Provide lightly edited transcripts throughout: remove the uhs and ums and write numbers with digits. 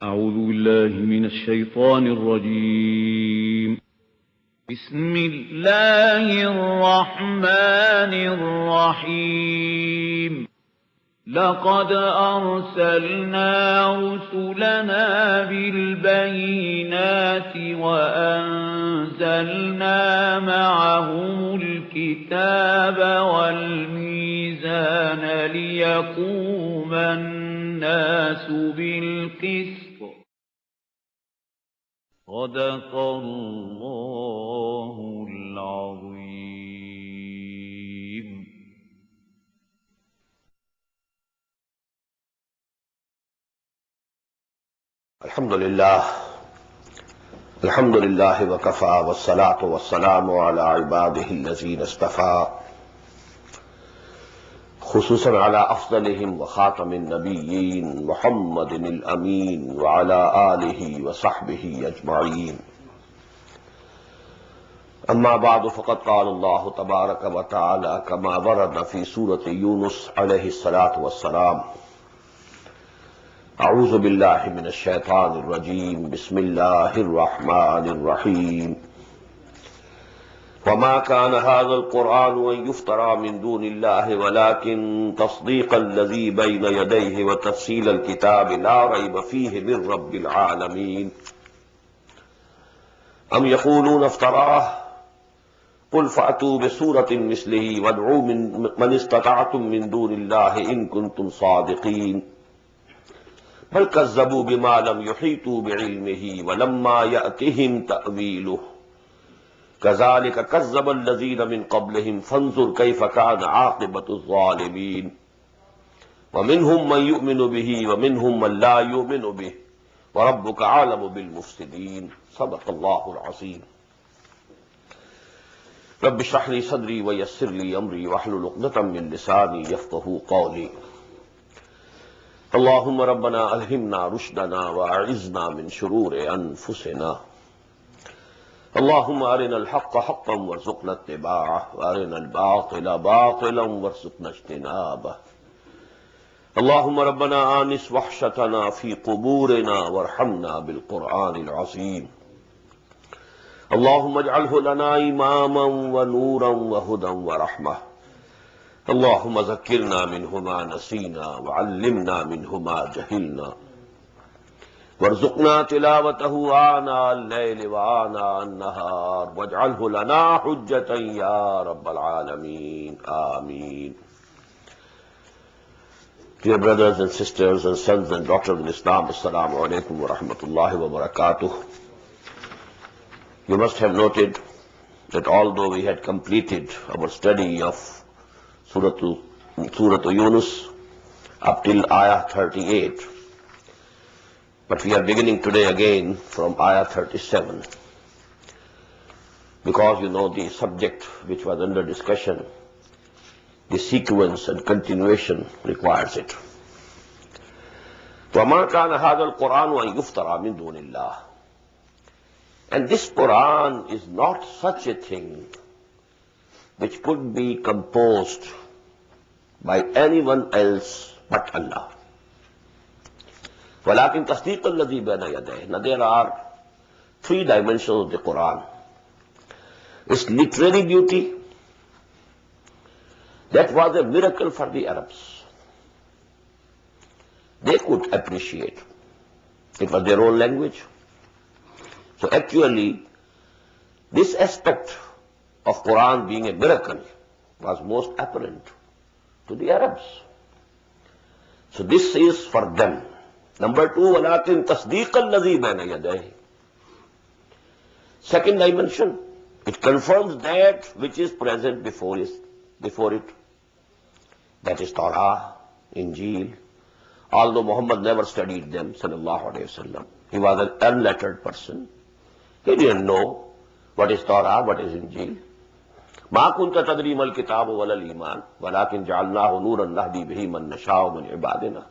أعوذ بالله من الشيطان الرجيم. بسم الله الرحمن الرحيم. لقد أرسلنا رسلنا بالبينات وأنزلنا معهم الكتاب والميزان ليقوم الناس بالقسط. صدق الله العظيم. الحمد لله وكفى والصلاة والسلام على عباده الذين اصطفى خصوصا على أفضلهم وخاتم النبيين محمد الأمين وعلى آله وصحبه أجمعين. أما بعد فقد قال الله تبارك وتعالى كما ورد في سورة يونس عليه الصلاة والسلام: أعوذ بالله من الشيطان الرجيم بسم الله الرحمن الرحيم وما كان هذا القرآن أن يفترى من دون الله ولكن تصديق الذي بين يديه وتفصيل الكتاب لا ريب فيه من رب العالمين. أم يقولون افتراه قل فأتوا بسورة مثله وادعوا من استطعتم من دون الله إن كنتم صادقين بل كذبوا بما لم يحيطوا بعلمه ولما يأتهم تأويله كذلك كذب الذين من قبلهم فانظر كيف كان عاقبة الظالمين. ومنهم من يؤمن به ومنهم من لا يؤمن به وربك أعلم بالمفسدين. صدق الله العظيم. رب اشرح لي صدري ويسر لي أمري واحلل عقدة من لساني يفقهوا قولي. اللهم ربنا ألهمنا رشدنا وأعذنا من شرور أنفسنا. اللهم أرنا الحق حقا وارزقنا اتباعه وأرنا الباطل باطلا وارزقنا اجتنابه. اللهم ربنا آنس وحشتنا في قبورنا وارحمنا بالقرآن العظيم. اللهم اجعله لنا إماما ونورا وهدى ورحمة. اللهم ذكرنا منه ما نسينا وعلمنا منه ما جهلنا وارزقنا تلاوته آناء الليل وآناء النهار واجعله لنا حجة يا رب العالمين. آمين. Dear brothers and sisters and sons and daughters in Islam, Assalamu alaikum wa rahmatullahi wa barakatuh. You must have noted that although we had completed our study of Surah Yunus up till Ayah 38, but we are beginning today again from Ayah 37, because you know the subject which was under discussion, the sequence and continuation requires it. وَمَا كَانَ هَذَا الْقُرْآنُ أَن يُفْتَرَى مِن دُونِ اللَّهِ. And this Quran is not such a thing which could be composed by anyone else but Allah. وَلَكِنْ تَصْدِيقَ الَّذِي بَيْنَ يَدَيْهِ. Now there are three dimensions of the Quran. Its literary beauty, that was a miracle for the Arabs. They could appreciate. It was their own language. So actually, this aspect of Quran being a miracle was most apparent to the Arabs. So this is for them. Number two, وَلَكِنْ تَصْدِيقَ الَّذِي بَيْنَ يَدَيْهِ. Second dimension, it confirms that which is present before it. That is Torah, Injil. Although Muhammad never studied them, sallallahu alayhi wasallam. He was an unlettered person. He didn't know what is Torah, what is Injil. مَا كُنْتَ تَدْرِي مَا الْكِتَابُ وَلَا الْإِيمَانُ وَلَكِنْ جَعَلْنَاهُ نُورًا نَهْدِي بِهِ مَن نَّشَاءُ مِنْ عِبَادِنَا.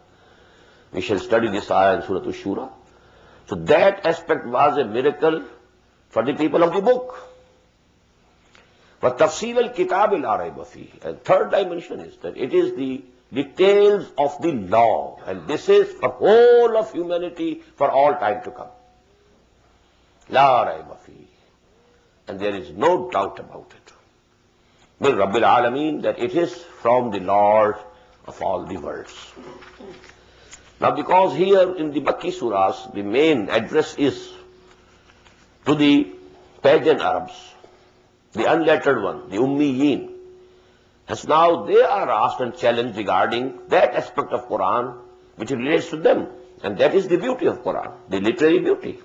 We shall study this ayah in Surah Ash-Shura. So that aspect was a miracle for the people of the book. وَتَفْصِيلَ الْكِتَابِ لَا رَيْبَ فِيهِ. And third dimension is that it is the details of the law. And this is for whole of humanity for all time to come. La rayba fi. And there is no doubt about it. Min Rabbil Alameen, that it is from the Lord of all the worlds. Now because here in the Makki surahs, the main address is to the pagan Arabs, the unlettered one, the Ummiyeen. As now they are asked and challenged regarding that aspect of Quran which relates to them. And that is the beauty of Quran, the literary beauty.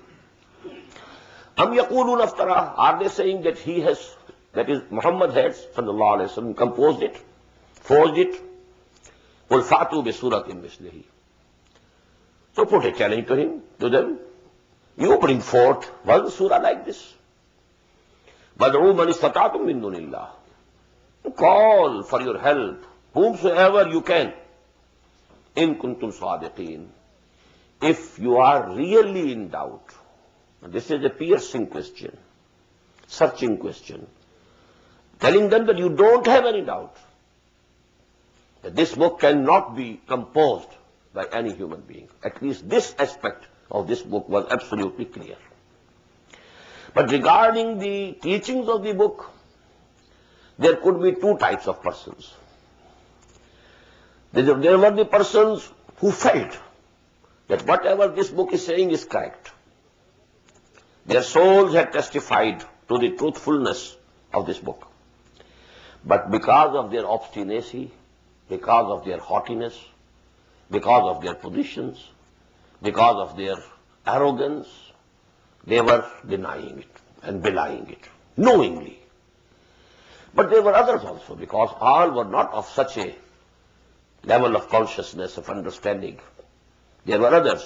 Am yaqulun aftara, are they saying that he has, that is Muhammad has, sallallahu alayhi wa sallam, composed it, forged it? Qul fa'tu bi suratin mislihi. So put a challenge to him, to them. You bring forth one surah like this. Bad'u man istata'tum min dunillah. Call for your help, whomsoever you can. In kuntum sadiqeen. If you are really in doubt. This is a piercing question, searching question, telling them that you don't have any doubt that this book cannot be composed by any human being. At least this aspect of this book was absolutely clear. But regarding the teachings of the book, there could be two types of persons. There were the persons who felt that whatever this book is saying is correct. Their souls had testified to the truthfulness of this book. But because of their obstinacy, because of their haughtiness, because of their positions, because of their arrogance, they were denying it and belying it, knowingly. But there were others also, because all were not of such a level of consciousness, of understanding. There were others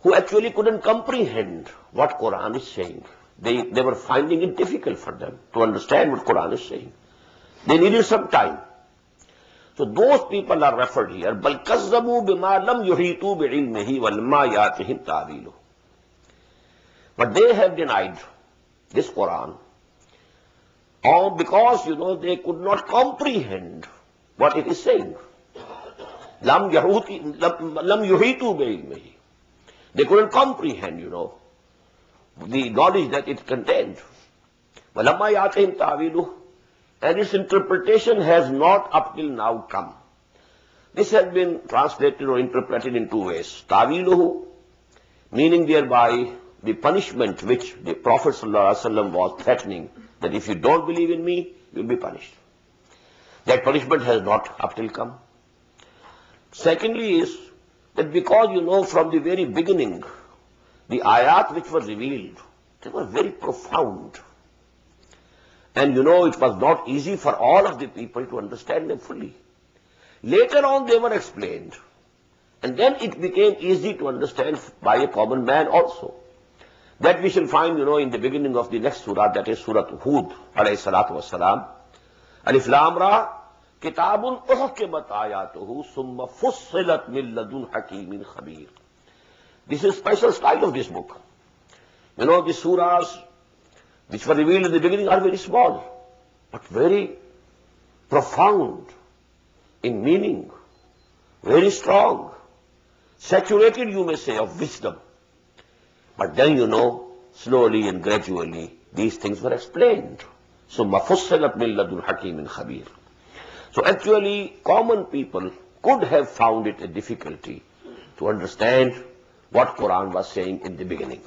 who actually couldn't comprehend what Quran is saying. They were finding it difficult for them to understand what Quran is saying. They needed some time. So those people are referred here. بَلْ كَذَّبُوا بِمَا لَمْ يُحِيطُوا بِعِلْمِهِ وَلَمَّا يَأْتِهِمْ تَأْوِيلُهُ. But they have denied this Quran, all because, they could not comprehend what it is saying. لَمْ يُحِيطُوا بِعِلْمِهِ. They couldn't comprehend, the knowledge that it contained. وَلَمَّا يَأْتِهِمْ تَأْوِيلُهُ. And its interpretation has not up till now come. This has been translated or interpreted in two ways. Tawiluhu, meaning thereby the punishment which the Prophet ﷺ was threatening, that if you don't believe in me, you'll be punished. That punishment has not up till come. Secondly is that because, from the very beginning, the ayat which were revealed, they were very profound. And it was not easy for all of the people to understand them fully. Later on they were explained. And then it became easy to understand by a common man also. That we shall find, in the beginning of the next surah, that is Surah Hud, alayhi salatu wassalam. Alif Lam Ra, Kitabun uhkimat ayatuhu, summa fussilat min ladun hakimin khabir. This is special style of this book. The surahs which were revealed in the beginning are very small, but very profound in meaning, very strong, saturated, you may say, of wisdom. But then, slowly and gradually, these things were explained. ثُمَّ فُصِّلَتْ مِن لَدُنْ حَكِيمٍ خَبِيرٍ. So actually, common people could have found it a difficulty to understand what Quran was saying in the beginning.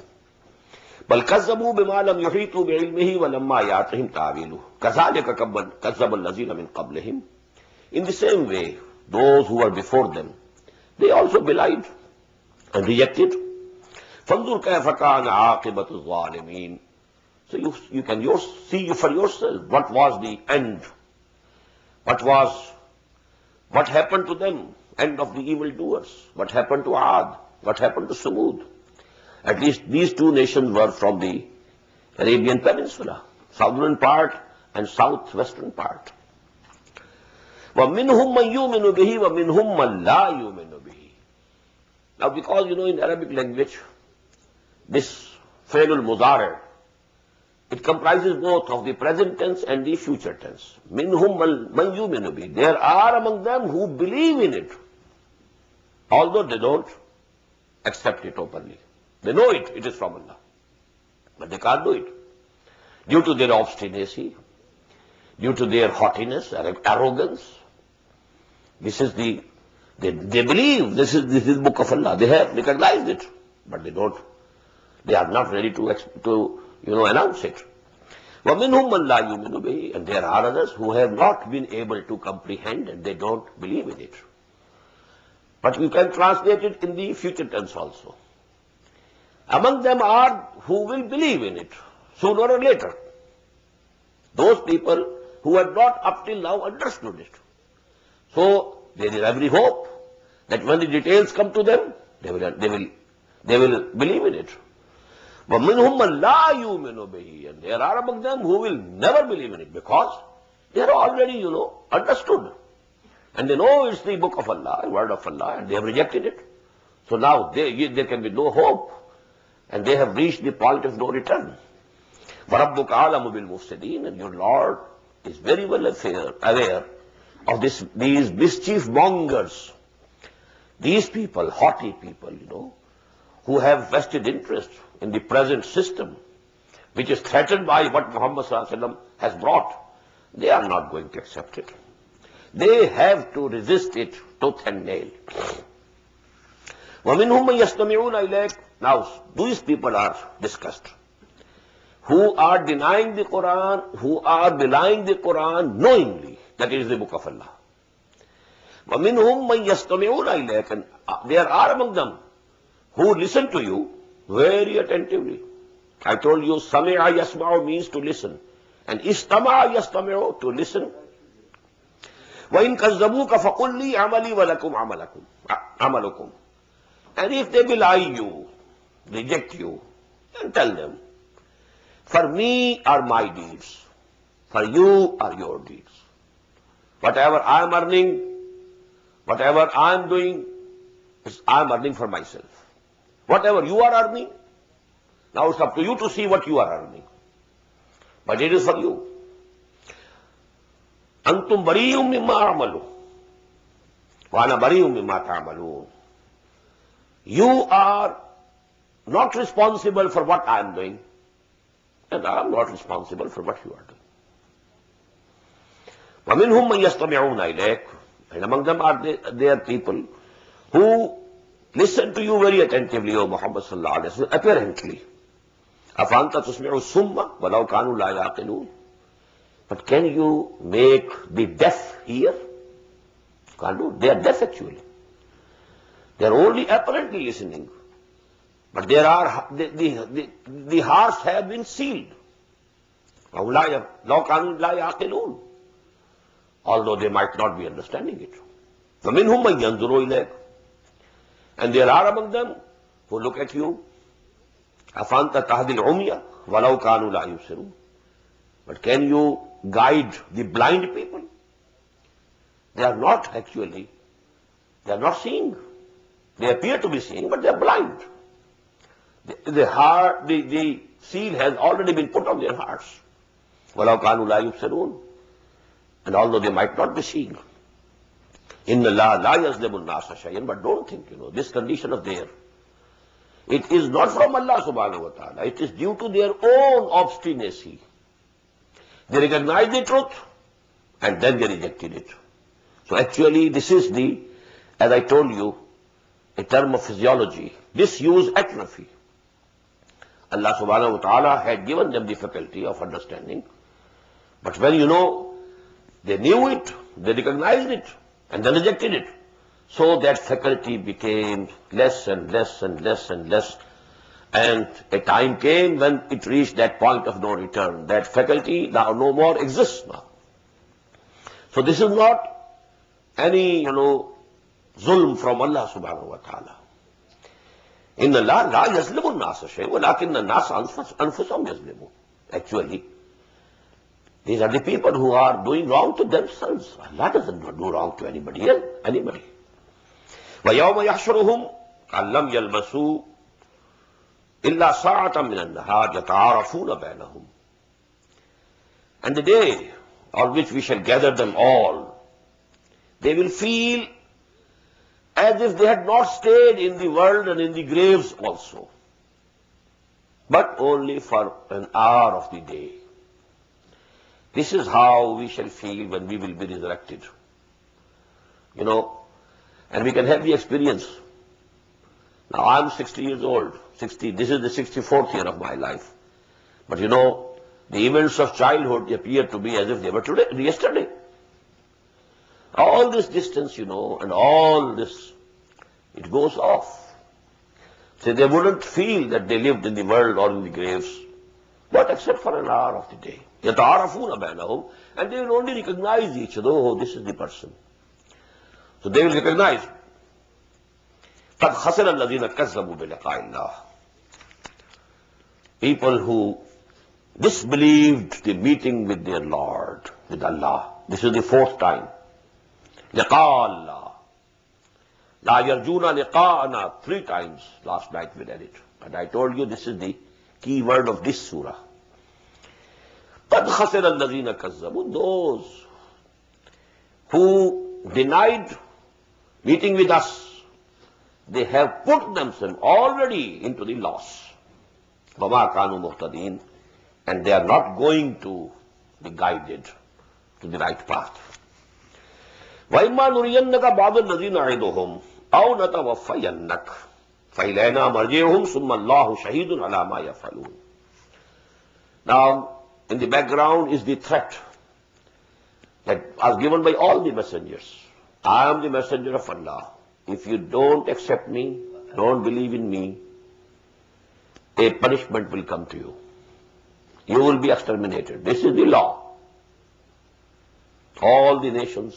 بل كذبوا بما لم يحيطوا بعلمه ولما يأتهم تأويله كذلك كذب الذين من قبلهم. In the same way, those who were before them, they also belied and rejected. فانظر كيف كان عاقبة الظالمين. So you can see for yourself what was the end, what happened to them, end of the evildoers, what happened to Ad, what happened to Samud. At least these two nations were from the Arabian Peninsula, southern part and southwestern part. وَمِنْهُمْ مَنْ يُؤْمِنُ بِهِ وَمِنْهُمْ مَنْ لَا يُؤْمِنُ بِهِ. Now because, in Arabic language, this فعل المضارع It comprises both of the present tense and the future tense. Minhum man yuminu bihi. There are among them who believe in it, although they don't accept it openly. They know it is from Allah, but they can't do it due to their obstinacy, due to their haughtiness, arrogance. This is they believe this is the book of Allah. They have recognized it, but they don't. They are not ready to announce it. وَمِنْهُمْ مَنْ لَا يُؤْمِنُ بِهِ. And there are others who have not been able to comprehend and they don't believe in it. But we can translate it in the future tense also. Among them are who will believe in it sooner or later. Those people who have not up till now understood it. So there is every hope that when the details come to them, they will believe in it. وَمِنْهُمْ مَنْ لَا يُؤْمِنُ بِهِ. And there are among them who will never believe in it because they are already, understood. And they know it's the book of Allah, word of Allah, and they have rejected it. So now there can be no hope. And they have reached the point of no return. وَرَبُّكَ عَالَمُ بِالْمُفْسِدِينَ. And your Lord is very well aware of these mischief mongers. These people, haughty people, who have vested interest in the present system, which is threatened by what Muhammad ﷺ has brought. They are not going to accept it. They have to resist it tooth and nail. وَمِنْهُمْ مَنْ يَسْتَمِعُونَ إِلَيْكَ. Now, these people are discussed. Who are denying the Quran, who are belying the Quran knowingly that it is the book of Allah. وَمِنْهُمْ مَنْ يَسْتَمِعُونَ إِلَيْكَ. And there are among them who listen to you very attentively. I told you, sami'a yasma'u means to listen. And istama'a yastami'u, to listen. وَإِن كَذَّبُوكَ فَقُلْ لِي عَمَلِي وَلَكُمْ عَمَلُكُمْ. And if they belie you, reject you, then tell them, for me are my deeds, for you are your deeds. Whatever I am earning, whatever I am doing, I am earning for myself. Whatever you are earning, now it's up to you to see what you are earning. But it is for you. Antum bariyum mimma a'malu wa ana bariyum mimma ta'malun. You are not responsible for what I am doing, and I am not responsible for what you are doing. وَمِنْهُمْ مَنْ يَسْتَمِعُونَ إِلَيْكَ. And among them are there people who listen to you very attentively, O Muhammad sallallahu alaihi wasallam, apparently. أَفَأَنْتَ تُسْمِعُ السُّمَّ وَلَوْ كَانُوا لَا يَعْقِلُونَ. But can you make the deaf hear? Can't do. They are deaf actually. They are only apparently listening. But there are the hearts have been sealed. لَوْ كَانُوا لَا يَعْقِلُونَ. Although they might not be understanding it. فَمِنْهُمْ مَنْ يَنْظُرُ إِلَيْكَ. And there are among them who look at you. أَفَأَنْتَ تَهْدِي الْعُمْيَ وَلَوْ كَانُوا لَا يُبْصِرُونَ. But can you guide the blind people? They are not actually, they are not seeing. They appear to be seeing, but they are blind. The seal has already been put on their hearts. وَلَوْ كَانُوا لَا يُبْصِرُونَ. And although they might not be seeing. إِنَّ اللَّهَ لَا يَظْلِمُ النَّاسَ شَيْئًا. But don't think, this condition of theirs. It is not from Allah subhanahu wa ta'ala. It is due to their own obstinacy. They recognize the truth and then they rejected it. So actually this is as I told you, a term of physiology. Disuse atrophy. Allah subhanahu wa ta'ala had given them the faculty of understanding. But when they knew it, they recognized it and then rejected it. So that faculty became less and less and less and less. And a time came when it reached that point of no return. That faculty now no more exists now. So this is not any, zulm from Allah subhanahu wa ta'ala. Inna Allah la yazlimu an-nasa shay'an walakinna an-nasa anfusahum yazlimun. Actually, these are the people who are doing wrong to themselves. Allah doesn't do wrong to anybody else, anybody. وَيَوْمَ يَحْشُرُهُمْ كَأَن لَّمْ يَلْبَثُوا إِلَّا سَاعَةً مِّنَ النَّهَارِ يَتَعَارَفُونَ بَيْنَهُمْ. and the day on which we shall gather them all, they will feel as if they had not stayed in the world and in the graves also, but only for an hour of the day. This is how we shall feel when we will be resurrected. And we can have the experience. Now I'm 60 years old. This is the 64th year of my life. But the events of childhood appear to be as if they were yesterday. All this distance, and all this, it goes off. So they wouldn't feel that they lived in the world or in the graves, but except for an hour of the day. يَتَعَارَفُونَ بَيْنَهُمْ, and they will only recognize each other. Oh, this is the person. So they will recognize. قَدْ خَسِرَ الَّذِينَ كَذَّبُوا بِلِقَاءِ اللَّهِ. People who disbelieved the meeting with their Lord, with Allah. This is the fourth time. لِقَاءَ اللَّهِ. لَا يَرْجُونَ لِقَاءَنَا. 3 times last night we read it. And I told you this is the key word of this surah. قَدْ خَسِرَ الَّذِينَ كَذَّبُوا. Those who denied meeting with us, they have put themselves already into the loss. وَمَا كَانُوا مُهْتَدِينَ. And they are not going to be guided to the right path. وَإِمَّا نُرِيَنَّكَ بَعْضَ الَّذِينَ نَعِدُهُمْ أَوْ نَتَوَفَّيَنَّكَ فَإِلَيْنَا مَرْجِعُهُمْ ثُمَّ اللَّهُ شَهِيدٌ عَلَى مَا يَفْعَلُونَ. Now, in the background is the threat that was given by all the messengers. I am the messenger of Allah. If you don't accept me, don't believe in me, a punishment will come to you. You will be exterminated. This is the law. All the nations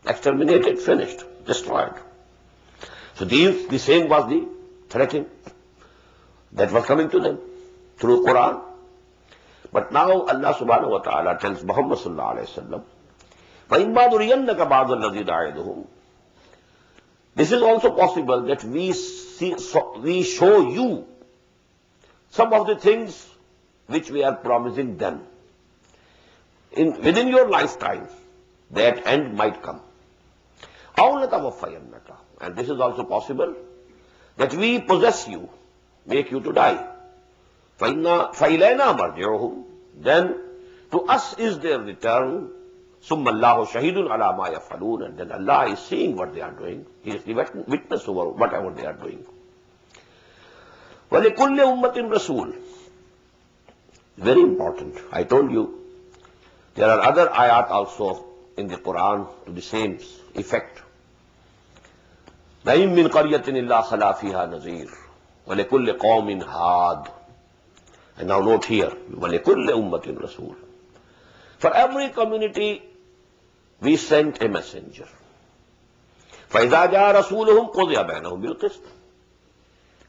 exterminated, finished, destroyed. So the same was the threatening that was coming to them through Quran. But now Allah subhanahu wa ta'ala tells Muhammad sallallahu alayhi wa sallam, فَإِمَّا نُرِيَنَّكَ بَعْضَ الَّذِي نَعِدُهُمْ. This is also possible that we show you some of the things which we are promising them. Within your lifetime, that end might come. أَوْ نَتَوَفَّيَنَّكَ. And this is also possible that we possess you, make you to die. فَإِلَيْنَا مَرْجِعُهُمْ. Then to us is their return. ثُمَّ اللَّهُ شَهِيدٌ عَلَى مَا يَفْعَلُونَ. And then Allah is seeing what they are doing. He is the witness over whatever they are doing. وَلِكُلِّ أُمَّةٍ رَسُولٌ. Very important. I told you, there are other ayat also in the Quran to the same effect. لَإِن مِّن قَرْيَةٍ إِلَّا خَلَا فِيهَا نَذِيرٌ وَلِكُلِّ قَوْمٍ هَادٍ. And now note here, وَلِكُلِّ أُمَّةٍ رَسُولٌ. For every community, we sent a messenger. فَإِذَا جَاءَ رَسُولُهُمْ قُضِيَ بَيْنَهُمْ بِالْقِسْطِ.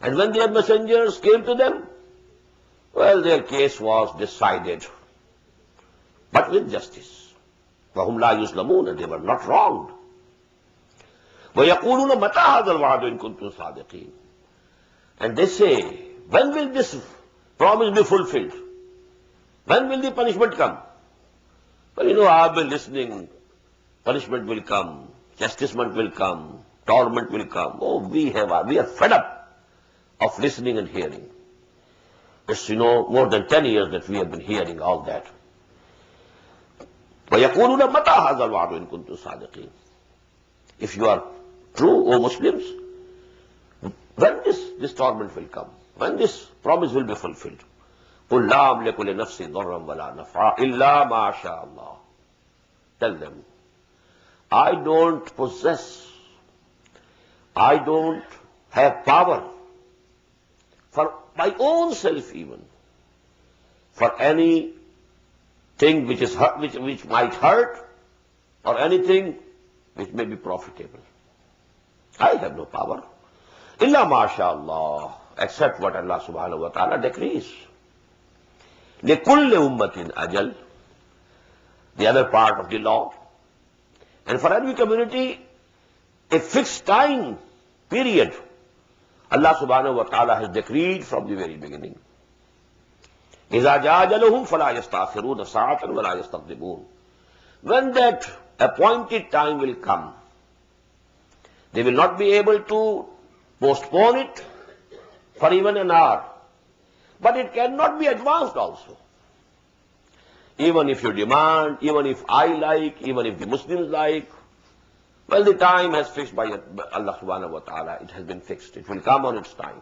And when their messengers came to them, well, their case was decided, but with justice. وَهُمْ لَا يُظْلَمُونَ. And they were not wronged. وَيَقُولُونَ مَتَى هَذَا الْوَعْدُ إِن كُنتُمْ صَادِقِينَ. And they say, when will this promise be fulfilled? When will the punishment come? Well, I've been listening. Punishment will come. Chastisement will come. Torment will come. Oh, we are fed up of listening and hearing. It's, more than 10 years that we have been hearing all that. وَيَقُولُونَ مَتَى هَذَا الْوَعْدُ إِن كُنتُمْ صَادِقِينَ. If you are true, O Muslims, when this torment will come? When this promise will be fulfilled? قُلْ لَا أَمْلِكُ لِنَفْسِي ضَرًّا وَلَا نَفْعًا إِلَّا مَا شَاءَ اللَّهُ. Tell them, I don't possess, I don't have power for my own self even, for any thing which might hurt or anything which may be profitable. I have no power. إِلَّا مَا شَاءَ اللَّهُ. Except what Allah subhanahu wa ta'ala decrees. لِكُلِّ أُمَّةٍ أَجَلٌ. The other part of the law. And for every community, a fixed time period Allah subhanahu wa ta'ala has decreed from the very beginning. إِذَا جَاءَ أَجَلُهُمْ فَلَا يَسْتَأْخِرُونَ سَاعَةً وَلَا يَسْتَقْدِمُونَ. When that appointed time will come, they will not be able to postpone it for even an hour. But it cannot be advanced also. Even if you demand, even if I like, even if the Muslims like, well, the time has fixed by Allah subhanahu wa ta'ala. It has been fixed. It will come on its time.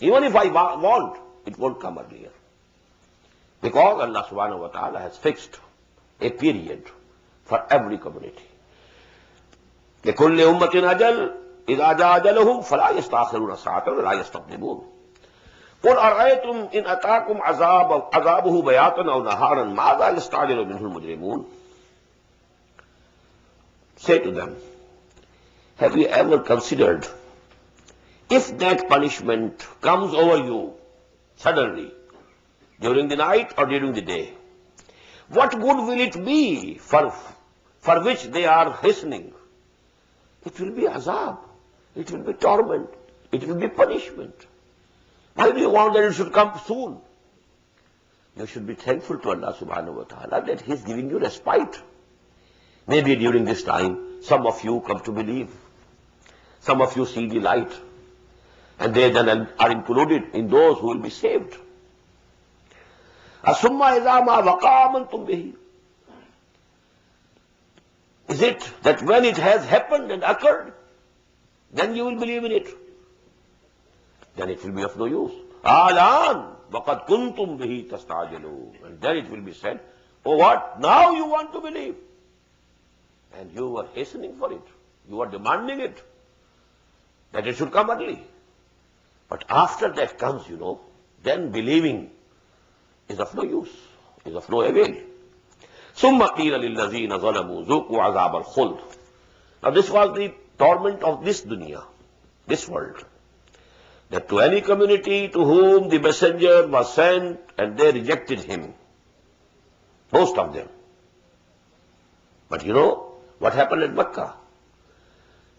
Even if I want, it won't come earlier. Because Allah subhanahu wa ta'ala has fixed a period for every community. لِكُلِّ أُمَّةٍ أَجَلٌ إِذَا جَاءَ أَجَلُهُمْ فَلَا يَسْتَأْخِرُونَ سَاعَةً وَلَا يَسْتَقْدِمُونَ. قُلْ أَرَأَيْتُمْ إِنْ أَتَاكُمْ عَذَابُهُ بَيَاتًا أَوْ نَهَارًا مَاذَا يَسْتَعْجِلُ مِنْهُ الْمُجْرِمُونَ. Say to them, have you ever considered if that punishment comes over you suddenly, during the night or during the day, what good will it be for which they are hastening? It will be azab, it will be torment, it will be punishment. Why do you want that it should come soon? You should be thankful to Allah subhanahu wa ta'ala that He is giving you respite. Maybe during this time, some of you come to believe. Some of you see the light. And they then are included in those who will be saved. Asumma idha ma waqa amantum bihi. Is it that when it has happened and occurred, then you will believe in it? Then it will be of no use. Alan waqad kuntum bihi tastajilu. And then it will be said, oh what? Now you want to believe. And you are hastening for it. You are demanding it. That it should come early. But after that comes, then believing is of no use, is of no avail. ثُمَّ قِيلَ لِلَّذِينَ ظَلَمُوا ذُوقُوا عَذَابَ الْخُلْدِ. Now this was the torment of this dunya, this world. That to any community to whom the messenger was sent and they rejected him, most of them. But what happened at Mecca?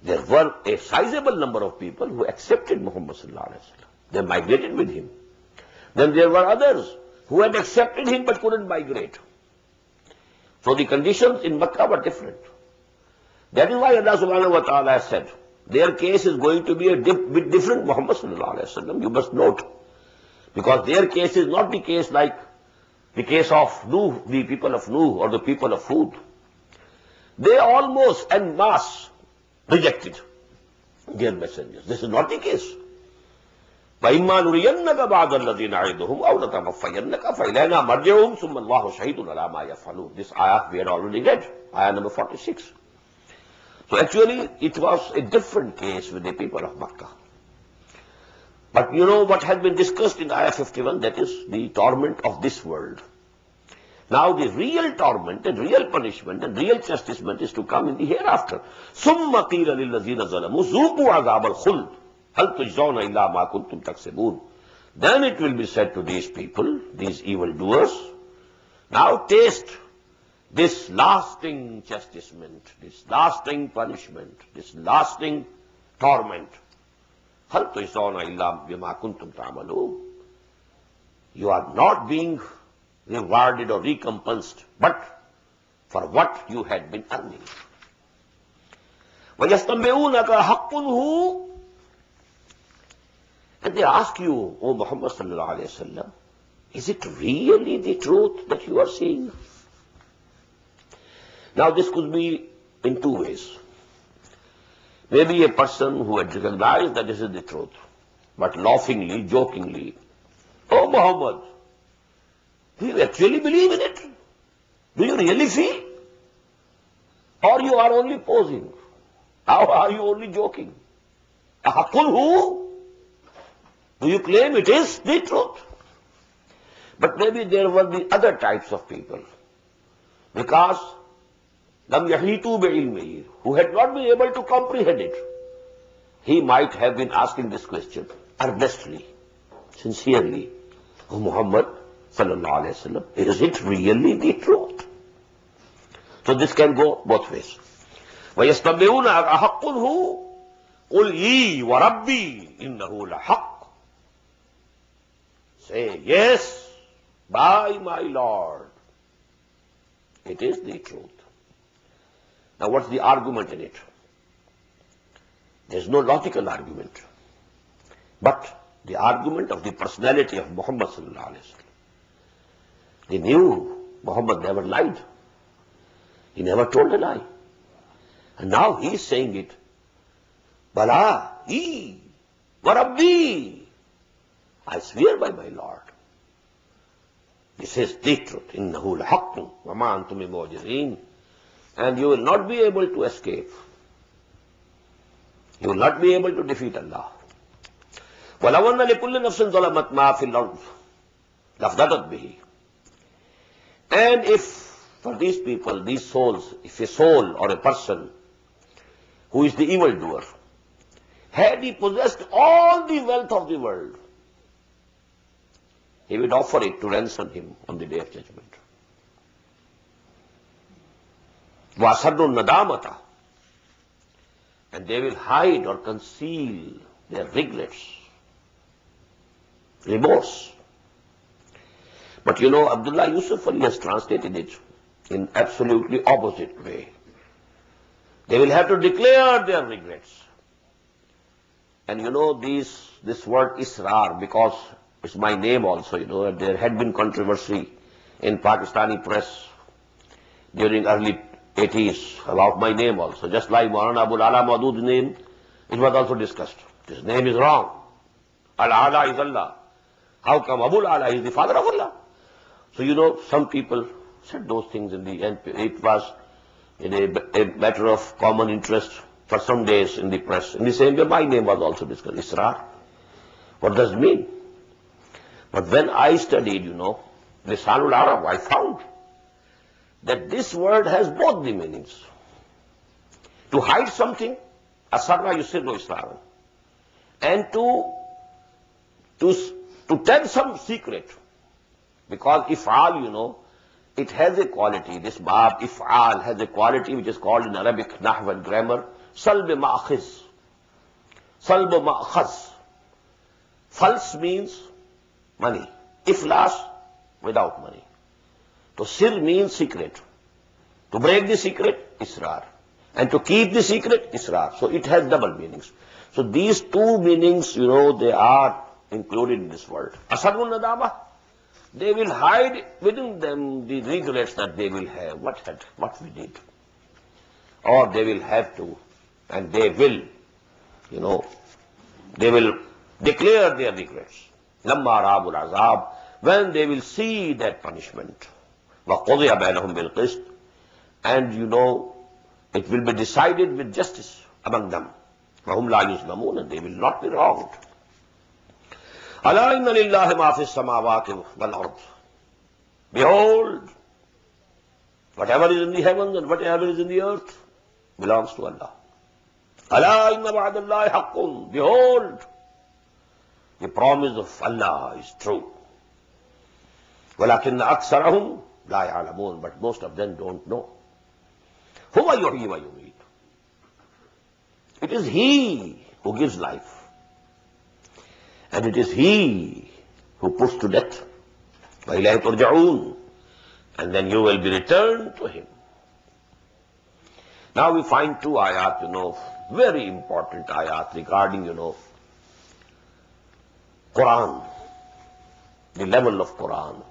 There were a sizable number of people who accepted Muhammad sallallahu alaihi wasallam. They migrated with him. Then there were others who had accepted him but couldn't migrate. So the conditions in Mecca were different. That is why Allah subhanahu wa ta'ala has said, their case is going to be a bit different, Muhammad sallallahu alaihi wasallam. You must note. Because their case is not the case like the case of Nuh, the people of Nuh or the people of Hud. They almost en masse rejected their messengers. This is not the case. وَإِمَّا نُرِيَنَّكَ بَعْضَ الَّذِينَ نَعِدُهُمْ أَوْ نَتَوَفَّيَنَّكَ فَإِلَيْنَا مَرْجِعُهُمْ ثُمَّ اللَّهُ شَهِيدٌ عَلَى مَا يَفْعَلُونَ. This ayah we had already read, ayah number 46. So actually it was a different case with the people of Makkah. But what has been discussed in ayah 51, that is the torment of this world. Now the real torment and real punishment and real chastisement is to come in the hereafter. ثُمَّ قِيلَ لِلَّذِينَ ظَلَمُوا ذُوقُوا عَذَابَ الْخُلْدِ هَلْ تُجْزَوْنَ إِلَّا مَا كُنْتُمْ تَكْسِبُونَ. Then it will be said to these people, these evildoers, now taste this lasting chastisement, this lasting punishment, this lasting torment. هَلْ تُجْزَوْنَ إِلَّا بِمَا كُنْتُمْ تَعْمَلُونَ. You are not being rewarded or recompensed, but for what you had been earning. وَيَسْتَنْبِئُونَكَ حَقٌّ هُوَ. And they ask you, O Muhammad sallallahu alayhi wa sallam, is it really the truth that you are seeing? Now this could be in two ways. Maybe a person who had recognized that this is the truth, but laughingly, jokingly, oh Muhammad, do you actually believe in it? Do you really feel? Or you are only posing? How are you only joking? Ahakul who? Do you claim it is the truth? But maybe there were the other types of people. Because lam yahitu bi'ilmihi, who had not been able to comprehend it. He might have been asking this question earnestly, sincerely. Oh Muhammad sallallahu alayhi wa sallam, is it really the truth? So this can go both ways. وَيَسْتَنْبِئُونَ أَحَقٌّ هُوَ قُلْ إِي وَرَبِّي إِنَّهُ لَحَقٌّ. Say, yes, by my Lord. It is the truth. Now what's the argument in it? There's no logical argument. But the argument of the personality of Muhammad sallallahu alaihi wasallam. They knew Muhammad never lied. He never told a lie. And now he is saying it. Bala, Warabbi. I swear by my Lord. This is the truth. Innahu lahaqqun wa ma antum bimu'jizin. And you will not be able to escape. You will not be able to defeat Allah. وَلَوْ أَنَّ لِكُلِّ نَفْسٍ ظَلَمَتْ مَا فِي الْأَرْضِ لَافْتَدَتْ بِهِ. And if for these people, these souls, if a soul or a person who is the evildoer, had he possessed all the wealth of the world, he would offer it to ransom him on the day of judgment. وَأَسَرُّ النَّدَامَةَ. And they will hide or conceal their regrets, remorse. But you know, Abdullah Yusuf Ali has translated it in absolutely opposite way. They will have to declare their regrets. And you know, this word Israr, because it's my name also, you know, there had been controversy in Pakistani press during early 80s about my name also. Just like Maulana Abul Ala Maudud's name, it was also discussed. His name is wrong. Al-Ala is Allah. How come Abul Ala is the father of Allah? So you know, some people said those things in the end. It was in a matter of common interest for some days in the press. In the same way, my name was also discussed. Israr. What does it mean? But when I studied, you know, Lisanul Arab, I found that this word has both the meanings. To hide something, asarra yusirru israran, and to tell some secret. Because if'al, you know, it has a quality. This bab, if'al, has a quality which is called in Arabic nahw and grammar, salb ma'akhiz. Salb ma'akhaz. Fals means money. Iflas, without money. So sir means secret. To break the secret, israr. And to keep the secret, israr. So it has double meanings. So these two meanings, you know, they are included in this word. Asarrun nadama, they will hide within them the regrets that they will have. What we did. Or they will have to, and they will, you know, they will declare their regrets. Lamma rabul azab, when they will see that punishment. وَقُضِيَ بَيْنَهُمْ بِالْقِسْطِ. And you know, it will be decided with justice among them. وَهُمْ لَا يُظْلَمُونَ. And they will not be wronged. أَلَا إِنَّ لِلَّهِ مَا فِي السَّمَاوَاتِ وَالْأَرْضِ. Behold, whatever is in the heavens and whatever is in the earth belongs to Allah. أَلَا إِنَّ وَعْدَ اللَّهِ حَقٌّ. Behold, the promise of Allah is true. وَلَكِنَّ أَكْثَرَهُمْ لَا يَعْلَمُونَ. But most of them don't know. هُوَ يُحْيِي وَيُمِيتُ. It is He who gives life. And it is He who puts to death. وَإِلَيْهِ تُرْجَعُونَ. And then you will be returned to Him. Now we find two ayat, you know, very important ayat regarding, you know, Quran, the level of Quran,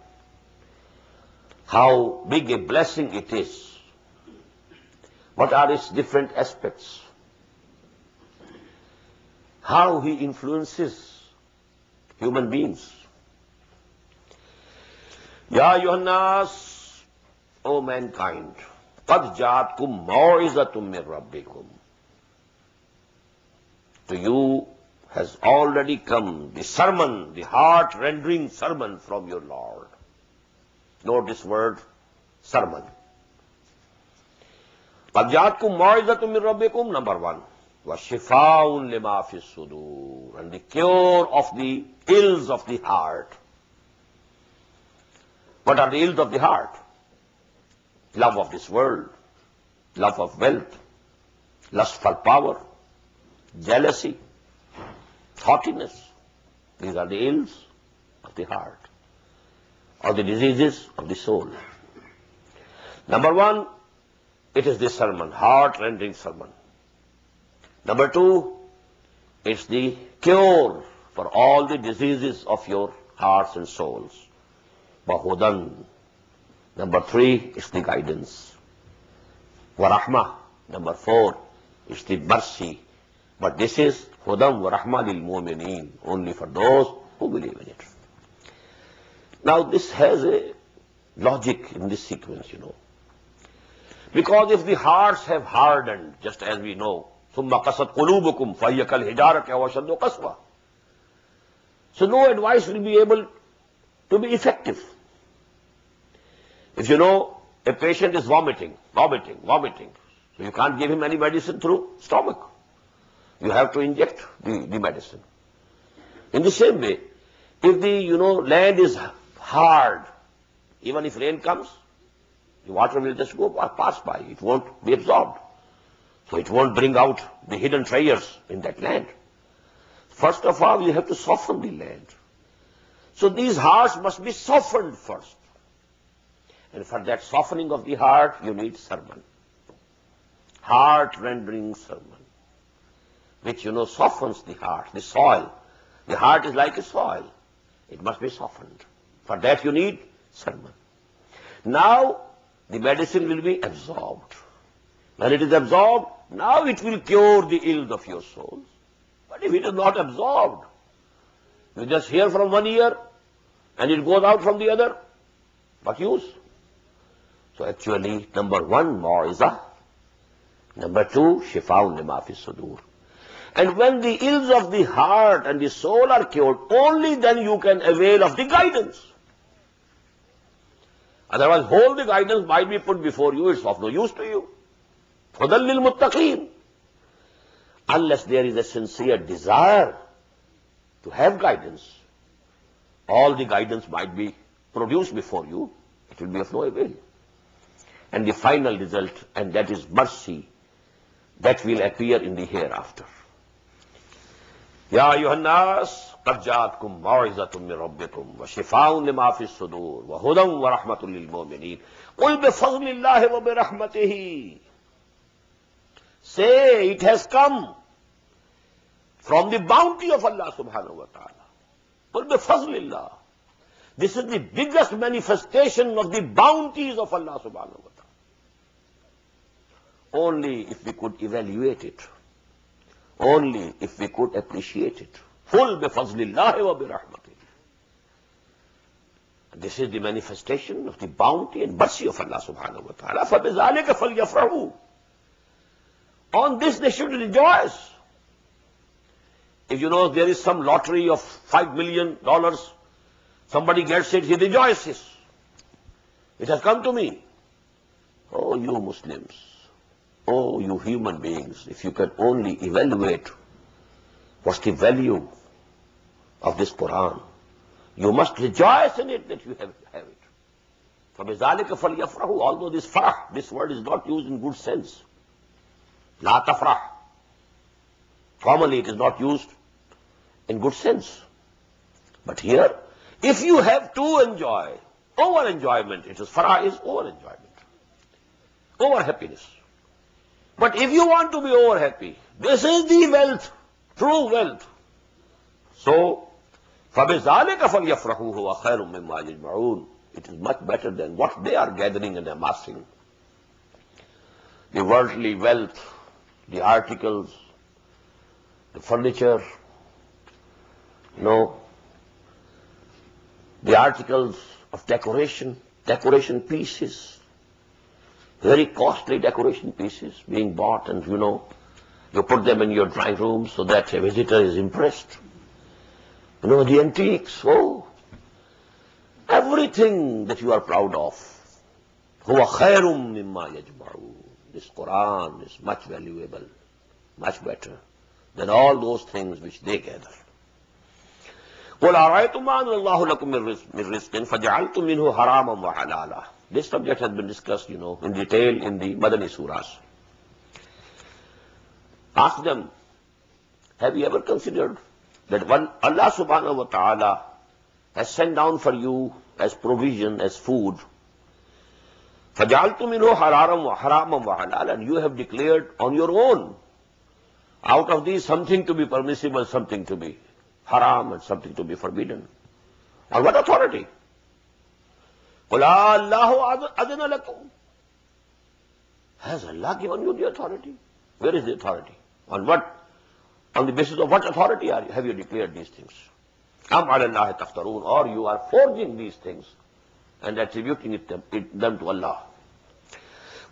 how big a blessing it is, what are its different aspects, how He influences human beings. Ya ayyuhannas, O mankind, qad ja'atkum maw'izatum min rabbikum. To you has already come the sermon, the heart-rendering sermon from your Lord. Note this word, sermon. قَدْ جَاءَتْكُمْ مَوْعِظَةٌ مِّن رَبِّكُمْ, number one. وَشِفَاءٌ لِمَا فِي الصُّدُورِ. And the cure of the ills of the heart. What are the ills of the heart? Love of this world, love of wealth, lustful power, jealousy, haughtiness. These are the ills of the heart. or the diseases of the soul. Number one, it is the sermon, heart-rending sermon. Number two, it's the cure for all the diseases of your hearts and souls. Wahudan. Number three, it's the guidance. Warahmah. Number four, it's the mercy. But this is Hudam wa Rahma lil Mu'mineen, only for those who believe in it. Now this has a logic in this sequence, Because if the hearts have hardened, just as we know, ثُمَّ قَسَتْ قُلُوبُكُمْ فَهِيَ كَالْحِجَارَةِ أَوْ أَشَدُّ قَسْوَةً. So no advice will be able to be effective. If a patient is vomiting, so you can't give him any medicine through stomach. You have to inject the medicine. In the same way, if the, land is hard, even if rain comes, the water will just pass by. It won't be absorbed. So it won't bring out the hidden treasures in that land. First of all, you have to soften the land. So these hearts must be softened first. And for that softening of the heart, you need sermon. Heart-rendering sermon. Which, softens the heart, the soil. The heart is like a soil. It must be softened. For that you need sermon. Now, the medicine will be absorbed. When it is absorbed, now it will cure the ills of your souls. But if it is not absorbed, you just hear from one ear and it goes out from the other, what use? So actually, number one, mau'izah. Number two, shifa'un lima fi sudur. And when the ills of the heart and the soul are cured, only then you can avail of the guidance. Otherwise, all the guidance might be put before you, it's of no use to you. Hudan lil muttaqeen. Unless there is a sincere desire to have guidance, all the guidance might be produced before you, it will be of no avail. And the final result, and that is mercy, that will appear in the hereafter. Ya ayyuhan nas, qad ja'atkum maw'izatun min rabbikum wa shifaa'un lima fi as-sudur wa hudan wa rahmatun lil mu'minin. Qul bi fadlillahi wa bi rahmatihi. Say, it has come from the bounty of Allah subhanahu wa ta'ala. Qul bi fadlillah. This is the biggest manifestation of the bounties of Allah subhanahu wa ta'ala. Only if we could evaluate it. Only if we could appreciate it. Full bi fazlillahi wa bi rahmatihi. This is the manifestation of the bounty and mercy of Allah subhanahu wa ta'ala. فَبِذَلِكَ فَلْيَفْرَحُوا. On this they should rejoice. If there is some lottery of $5 million, somebody gets it, he rejoices. It has come to me. Oh, you Muslims. Oh, you human beings, if you can only evaluate what's the value of this Quran, you must rejoice in it that you have it. فَبِذَلِكَ فَلْيَفْرَحُوا. Although this farah, this word is not used in good sense. لَا تَفْرَحْ. Commonly it is not used in good sense. But here, if you have to enjoy, over-enjoyment, farah is over-enjoyment, over-happiness. But if you want to be over-happy, this is the wealth, true wealth. So, فَبِذَلِكَ فَلْيَفْرَحُوا هُوَ خَيْرٌ مِمَّا يَجْمَعُونَ. It is much better than what they are gathering and amassing. The worldly wealth, the articles, the furniture, the articles of decoration pieces, very costly decoration pieces being bought, and you put them in your drawing room so that a visitor is impressed. The antiques, everything that you are proud of. هُوَ خَيْرٌ مِمَّا يَجْمَعُونَ. This Quran is much valuable, much better than all those things which they gather. قُلْ أَرَأَيْتُمْ مَا أَنزَلَ اللَّهُ لَكُم مِّن رِّزْقٍ فَجَعَلْتُم مِّنْهُ حَرَامًا وَحَلَالًا. This subject has been discussed, in detail in the Madani Surahs. Ask them, have you ever considered that when Allah subhanahu wa ta'ala has sent down for you as provision, as food. فَجَعَلْتُ مِنْهُ حَرَامًا وَحَلَالًا. And you have declared on your own, out of these, something to be permissible, something to be haram, and something to be forbidden. On what authority? قُلْ اللَّهُ أَذِنَ لَكُمْ. Has Allah given you the authority? Where is the authority? On what? On the basis of what authority have you declared these things? أَمْ عَلَى اللَّهِ تَفْتَرُونَ. Or you are forging these things and attributing them to Allah.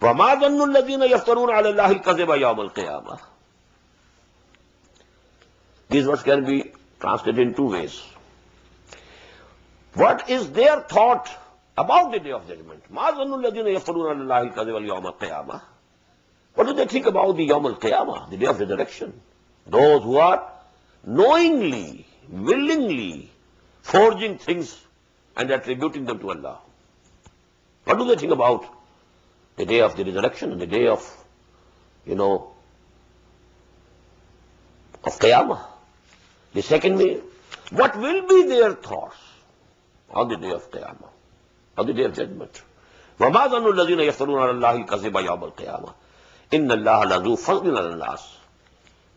وَمَا ظَنُّ الَّذِينَ يَفْتَرُونَ عَلَى اللَّهِ الْكَذِبَ يَوْمَ الْقِيَامَةِ. These words can be translated in two ways. What is their thought about the day of judgment? مَا ظَنُّ الَّذِينَ يَفْتَرُونَ عَلَى اللَّهِ الْكَذِبَ يَوْمَ الْقِيَامَةِ. What do they think about the Yawm al-Qiyamah, the day of resurrection? Those who are knowingly, willingly forging things and attributing them to Allah. What do they think about the day of the resurrection and the day of, of Qiyamah? The second way, what will be their thoughts on the day of Qiyamah, on the day of judgment? وَمَا ظَنُّ الَّذِينَ يَفْتَرُونَ عَلَى اللَّهِ الْكَذِبَ يَوْمَ الْقِيَامَةِ إِنَّ اللَّهَ لَذُو فَضْلٍ عَلَى النَّاسِ.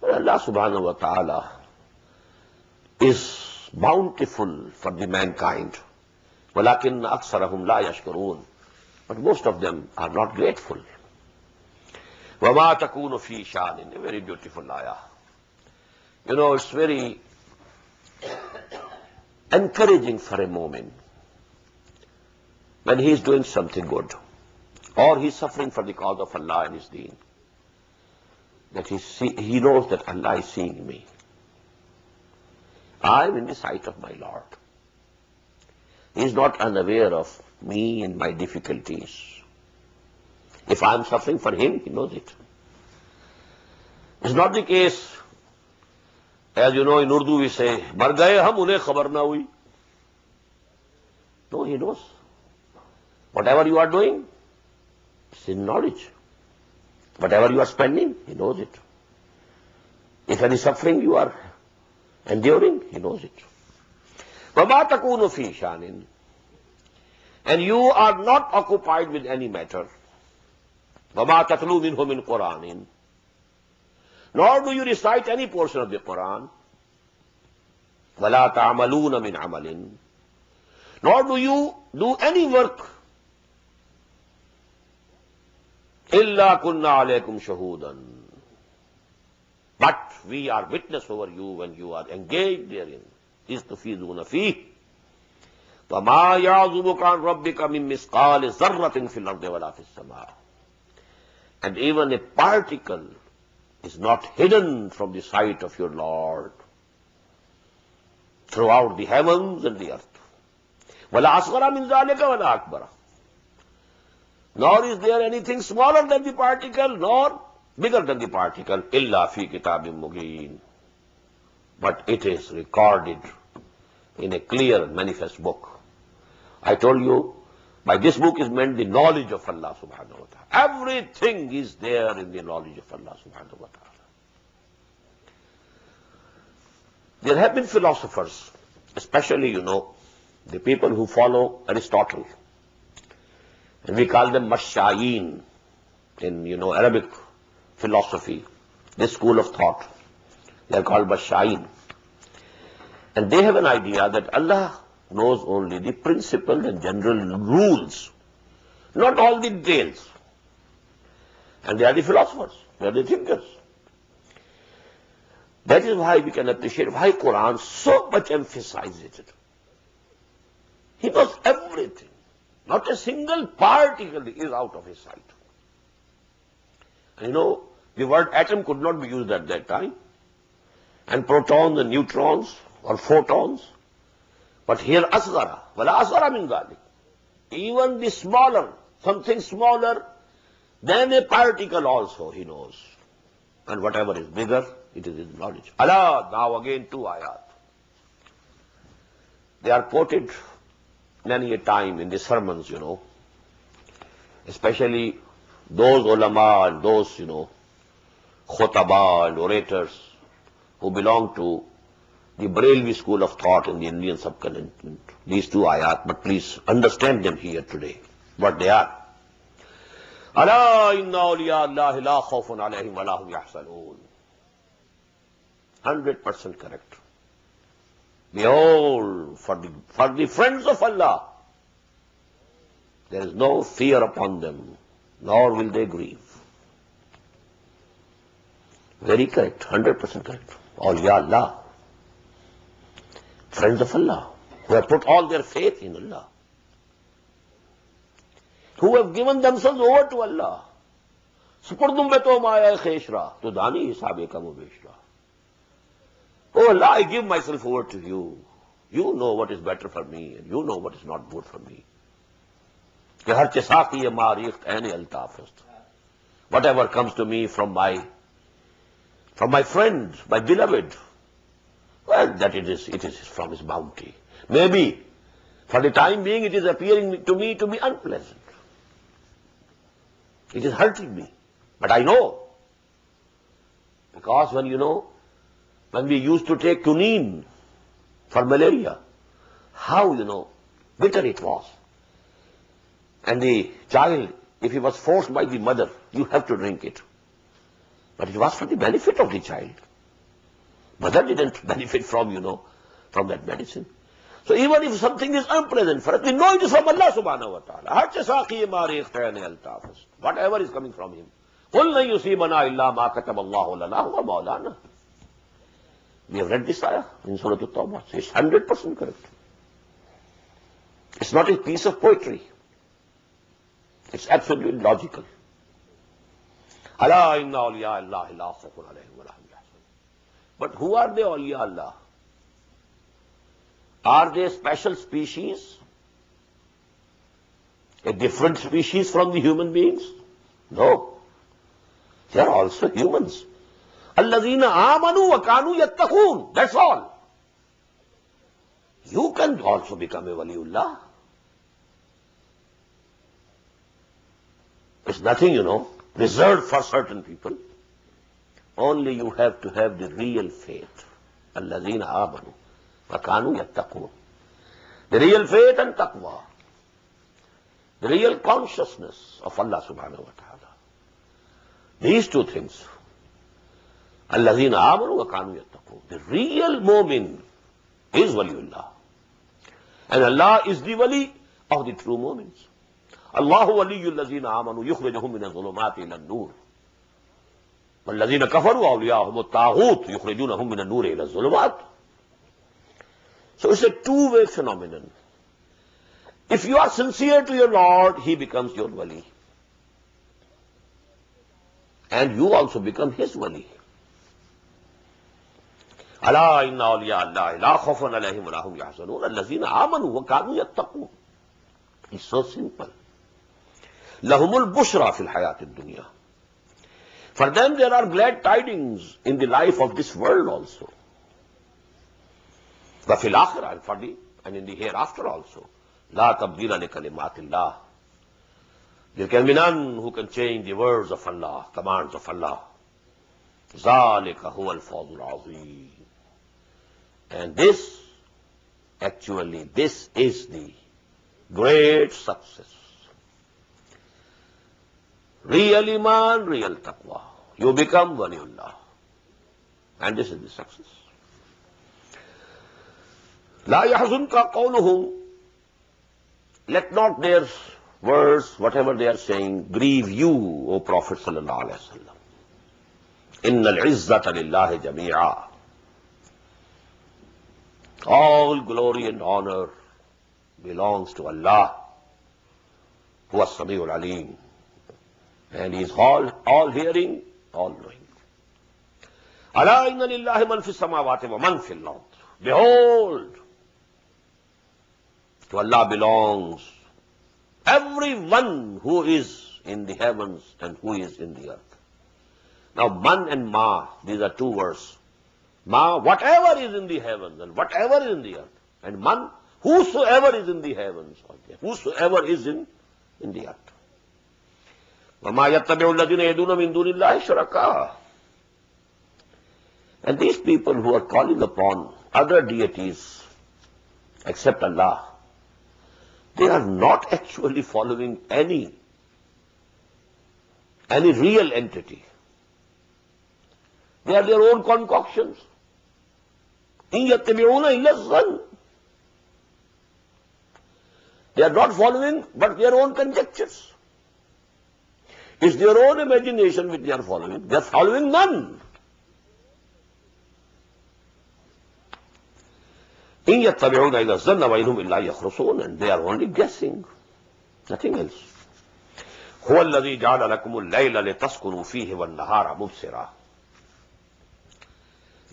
Allah subhanahu wa ta'ala is bountiful for the mankind. وَلَكِنَّ أَكْثَرَهُمْ لَا يَشْكُرُونَ. But most of them are not grateful. وَمَا تَكُونُ فِي شَانٍ. A very beautiful ayah. It's very encouraging for a moment when he is doing something good or he is suffering for the cause of Allah and His deen, that he knows that Allah is seeing me. I am in the sight of my Lord. He is not unaware of me and my difficulties. If I am suffering for Him, He knows it. It's not the case, as you know, in Urdu we say, "Mar gaye hum, unhe khabar na hui." No, He knows. Whatever you are doing, it's in knowledge. Whatever you are spending, He knows it. If any suffering you are enduring, He knows it. وَمَا تَكُونُ فِي شَانٍ. And you are not occupied with any matter. وَمَا تَتْلُو مِنْهُ مِنْ قُرْآنٍ. Nor do you recite any portion of the Quran. وَلَا تَعْمَلُونَ مِنْ عَمَلٍ. Nor do you do any work. إِلَّا كُنَّا عَلَيْكُمْ شَهُودًا. But we are witness over you when you are engaged therein. إِذْ فِيهِ. وَمَا يَعْزُبُكَ عَنْ رَبِّكَ مِنْ مِثْقَالِ ذَرَّةٍ فِي الْأَرْضِ وَلَا فِي السَّمَاءِ. And even a particle is not hidden from the sight of your Lord throughout the heavens and the earth. وَلَا أَصْغَرَ مِنْ ذَلِكَ وَلَا أَكْبَرَ. Nor is there anything smaller than the particle, nor bigger than the particle. إِلَّا فِي كِتَابٍ مُبِينٍ. But it is recorded in a clear and manifest book. I told you, by this book is meant the knowledge of Allah subhanahu wa ta'ala. Everything is there in the knowledge of Allah subhanahu wa ta'ala. There have been philosophers, especially, the people who follow Aristotle. And we call them Mashayeen in, Arabic philosophy, this school of thought. They are called Mashayeen. And they have an idea that Allah knows only the principles and general rules, not all the details. And they are the philosophers, they are the thinkers. That is why we can appreciate why Quran so much emphasizes it. He knows everything. Not a single particle is out of His sight. And the word atom could not be used at that time. And protons and neutrons or photons. But here asghara, wala asghara min dhalik. Even the smaller, something smaller than a particle also He knows. And whatever is bigger, it is His knowledge. Allah, now again 2 ayat. They are quoted many a time in the sermons, especially those ulama and those, khutaba and orators who belong to the Barelvi school of thought in the Indian subcontinent. These two ayat, but please understand them here today, what they are. Ala inna awliya Allahi la khawfun alayhim wa la hum yahzanun. 100% correct. Behold, for the friends of Allah, there is no fear upon them, nor will they grieve. Very correct, 100% correct. Awliya Allah, friends of Allah, who have put all their faith in Allah, who have given themselves over to Allah. Supurdum beto maya kheshra, to dani hisabe ka mubeshra. Oh Allah, I give myself over to you. You know what is better for me, and you know what is not good for me. Whatever comes to me from my friend, my beloved, well, that it is from his bounty. Maybe for the time being it is appearing to me to be unpleasant. It is hurting me. But I know. Because when we used to take quinine for malaria, how, bitter it was. And the child, if he was forced by the mother, you have to drink it. But it was for the benefit of the child. Mother didn't benefit from that medicine. So even if something is unpleasant for us, we know it is from Allah subhanahu wa ta'ala. Whatever is coming from Him. We have read this ayah in Surah At-Tawbah. It's 100% correct. It's not a piece of poetry. It's absolutely logical. Allah inna awliya Allah la khawfun alayhim wa la hum yahzanun. But who are the awliya Allah? Are they special species? A different species from the human beings? No. They are also humans. Allazina amanu wa kanu yattaqoon. That's all. You can also become a waliullah. It's nothing, reserved for certain people. Only you have to have the real faith. Allazina amanu wa kanu yattaqoon. The real faith and taqwa. The real consciousness of Allah subhanahu wa ta'ala. These two things. Allazina amanu wa kanu yattaqoon. The real mu'min is waliullah. And Allah is the wali of the true mu'mins. Allahu waliyul lazina amanu yukhrijuhum min adh-dhulumati ila an-nur. Wallazina kafaru awliyahum at-taghut yukhrijunahum min an-nur ila adh-dhulumat. So it's a two-way phenomenon. If you are sincere to your Lord, He becomes your wali. And you also become His wali. Ala inna awliya Allah la khawfun alayhim wa la hum yahzanun allazina amanu wa kanu yattaqun. It's so simple. Lahumul bushra fil hayatid dunya. For them there are glad tidings in the life of this world also. Wa fil akhirah, and in the hereafter also. La tabdila li kalimatillah. There can be none who can change the words of Allah, commands of Allah. Zalika huwa al-fawzul azim. And this is the great success. Real iman, real taqwa. You become waliullah. And this is the success. La yahzunka qawluhum. Let not their words, whatever they are saying, grieve you, O Prophet sallallahu alaihi wasallam. Innal izzata lillahi jami'a. All glory and honor belongs to Allah, who is Sami'ul Alim. And He is all hearing, all knowing. Ala inna lillahi man fis samawati wa man fil ard. Behold, to Allah belongs everyone who is in the heavens and who is in the earth. Now, man and ma, these are two words. Ma, whatever is in the heavens and whatever is in the earth. And man, whosoever is in the heavens or whosoever is in the earth. وَمَا يَتَّبِعُ الَّذِينَ يَدُونَ مِن دُونِ اللَّهِ شُرَكَاءَ. And these people who are calling upon other deities except Allah, they are not actually following any real entity. They are their own concoctions. إِن يَتَّبِعُونَ إِلَّا الظَّنَّ. They are not following but their own conjectures. It's their own imagination which they are following. They are following none. إِن يَتَّبِعُونَ إِلَّا الظَّنَّ وَإِنْ هُمْ إِلَّا يَخْرُصُونَ. And they are only guessing, nothing else. هُوَ الَّذِي جَعَلَ لَكُمُ اللَّيْلَ لِتَسْكُنُوا فِيهِ وَالنَّهَارَ مُبْصِرًا.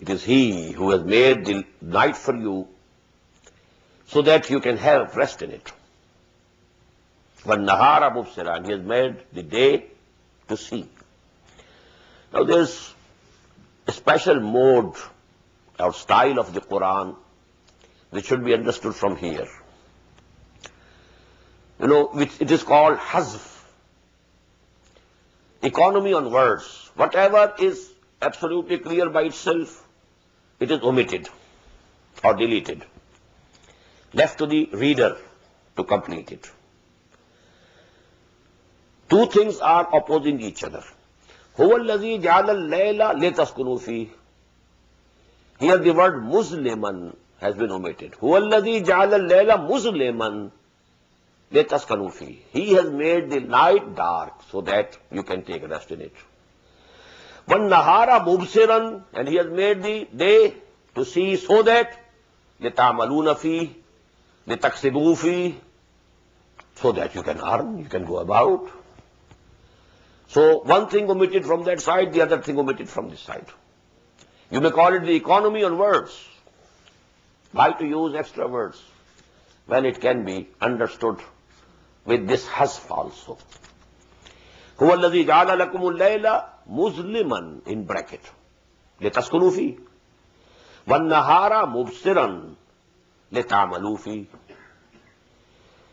It is He who has made the night for you so that you can have rest in it. وَالنَّهَارَ مُبْصِرًا. He has made the day to see. Now there's a special mode or style of the Quran which should be understood from here. Which it is called hazf. Economy on words. Whatever is absolutely clear by itself, it is omitted or deleted, left to the reader to complete it. Two things are opposing each other. هُوَ الَّذِي جَعَلَ اللَّيْلَ لِتَسْكُنُوا فِيهِ. Here the word musliman has been omitted. هُوَ الَّذِي جَعَلَ اللَّيْلَ مُسْلِمًا لِتَسْكُنُوا فِيهِ. He has made the night dark so that you can take rest in it. وَالنَّهَارَ مُبْصِرًا. And He has made the day to see so that لِتَعْمَلُونَ فِيهِ لِتَكْسِبُوا فِيهِ, so that you can earn, you can go about. So one thing omitted from that side, the other thing omitted from this side. You may call it the economy on words. Why to use extra words when it can be understood with this hasf also? هُوَ الَّذِي جَعَلَ لَكُمُ اللَّيْلَ مُظْلِمًا in bracket لِتَسْكُنُوا فِيهِ وَالنَّهَارَ مُبْصِرًا لِتَعْمَلُوا فِيهِ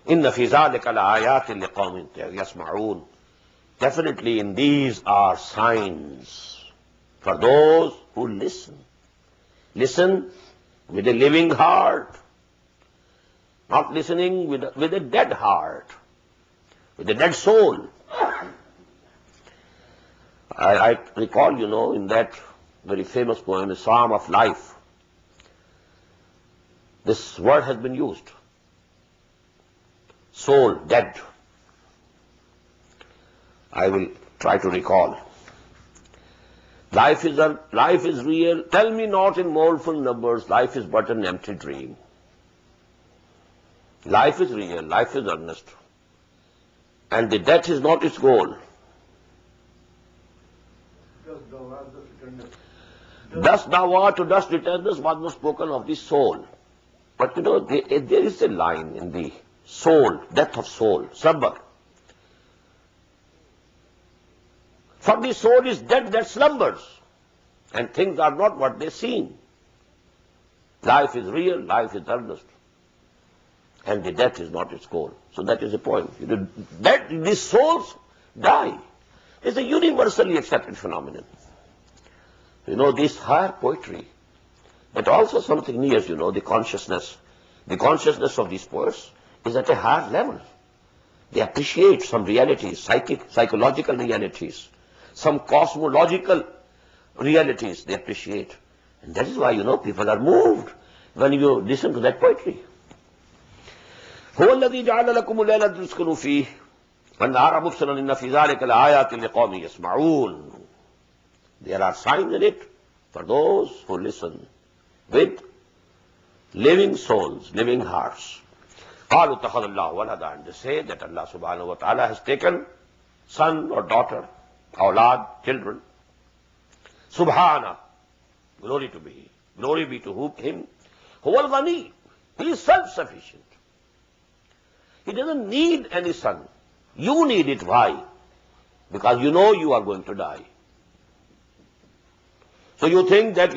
إِنَّ فِي ذَلِكَ لَآيَاتٍ لِقَوْمٍ يَسْمَعُونَ. Definitely in these are signs for those who listen. Listen with a living heart, not listening with a dead heart, with a dead soul. I recall, in that very famous poem, The Psalm of Life, this word has been used. Soul, dead. I will try to recall. Life is real. Tell me not in mournful numbers, life is but an empty dream. Life is real, life is earnest. And the death is not its goal. Dust thou art to dust returnest was not spoken of the soul. But there is a line in the soul, death of soul, sabr. For the soul is dead that slumbers, and things are not what they seem. Life is real, life is earnest, and the death is not its goal. So that is the point. The souls die. It's a universally accepted phenomenon. This higher poetry, but also something near, the consciousness. The consciousness of these poets is at a higher level. They appreciate some realities, psychological realities, some cosmological realities they appreciate. And that is why, people are moved when you listen to that poetry. هُوَ الَّذِي جَعَلَ لَكُمُ اللَّيْلَ لِتَسْكُنُوا فِيهِ وَالنَّهَارَ مُبْصِرًا إِنَّ فِي ذَلِكَ لَآيَاتٍ لِقَوْمٍ يَسْمَعُونَ. There are signs in it for those who listen with living souls, living hearts. قَالُوا اتَّخَذَ اللَّهُ وَلَدًا. And they say that Allah subhanahu wa ta'ala has taken son or daughter, awlad, children. Subhana, glory to be. Glory be to him. Huwal Ghani. He is self-sufficient. He doesn't need any son. You need it. Why? Because you are going to die. So you think that,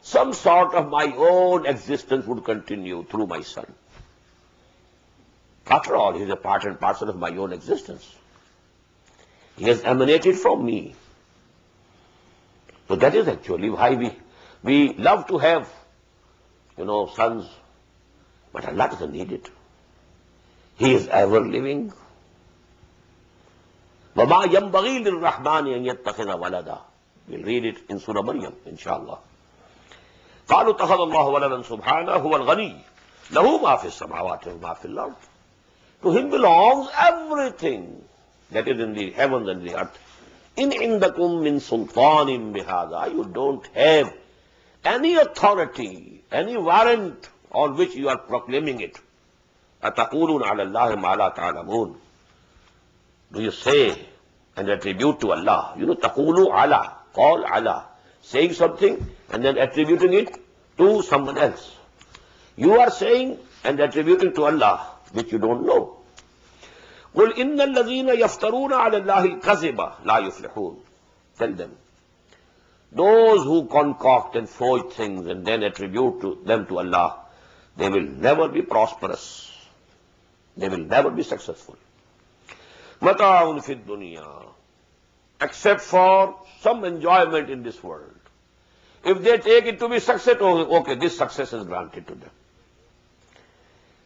some sort of my own existence would continue through my son. After all, he is a part and parcel of my own existence. He has emanated from me. So that is actually why we love to have sons. But Allah doesn't need it. He is ever living. وَمَا يَنْبَغِي لِلرَّحْمَنِ أَنْ يَتَّخِذَ وَلَدًا. We'll read it in Surah Maryam, inshallah. قالوا اتخذ الله ولدا سبحانه هو الغني له ما في السماوات وما في الأرض. To him belongs everything that is in the heavens and the earth. إن عندكم من سلطان بهذا. You don't have any authority, any warrant on which you are proclaiming it. أتقولون على الله ما لا تعلمون. Do you say and attribute to Allah? تقولوا على, call على, saying something and then attributing it to someone else. You are saying and attributing to Allah which you don't know. قل إن الذين يفترون على الله الكذب لا يفلحون. Tell them, those who concoct and forge things and then attribute them to Allah, they will never be prosperous. They will never be successful. متاع في الدنيا, except for some enjoyment in this world. If they take it to be success, okay, this success is granted to them.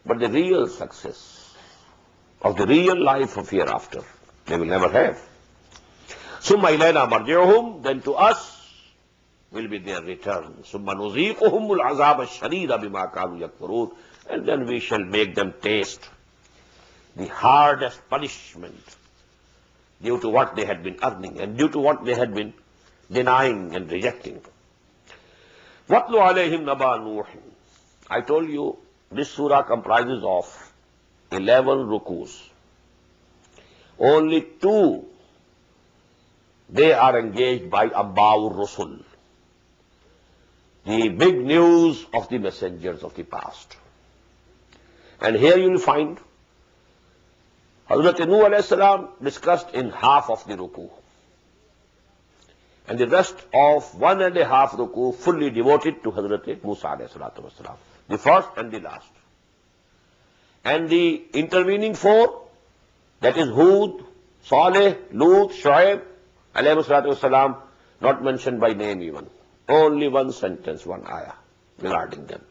But the real success of the real life of hereafter, they will never have. ثم إلينا مرجعهم, then to us will be their return. ثم نذيقهم العذاب الشديد بما كانوا يكفرون, and then we shall make them taste the hardest punishment due to what they had been earning and due to what they had been denying and rejecting. وَاتْلُ عَلَيْهِمْ نَبَأَ نُوحٍ. I told you this surah comprises of 11 rukus. Only 2 they are engaged by Amba'ur Rusul, the big news of the messengers of the past. And here you will find Hazrat Nuh alayhi salam discussed in half of the ruku, and the rest of 1.5 ruku fully devoted to Hazrat Musa alayhi salatu wasalam, the first and the last. And the intervening 4, that is Hud, Saleh, Lut, Shu'aib alayhi salatu wasalam, not mentioned by name even. Only one sentence, one ayah regarding them.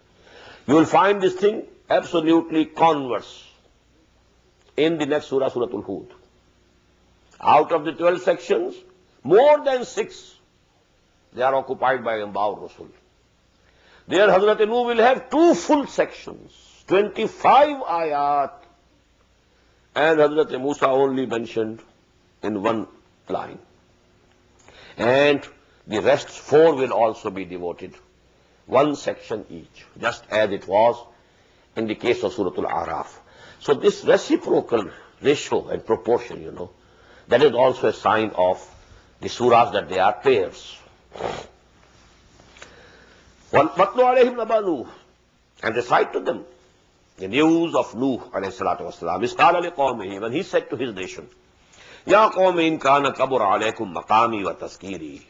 You will find this thing absolutely converse in the next surah, Surah Al-Hud. Out of the 12 sections, more than 6, they are occupied by Amba'ur Rasul. There Hazrat Nuh will have 2 full sections, 25 ayat, and Hazrat Musa only mentioned in 1 line. And the rest 4 will also be devoted, 1 section each, just as it was in the case of Surah Al-A'raf. So this reciprocal ratio and proportion, that is also a sign of the surahs that they are pairs. وَاتْلُ عَلَيْهِمْ نَبَأَ نُوحٍ, and recite to them the news of Nuh alayhi salatu wasalam. إِذْ قَالَ لِقَوْمِهِ, when he said to his nation, يَا قَوْمِ إِنْ كَانَ كَبُرَ عَلَيْكُمْ مَقَامِي وَتَذْكِيرِي.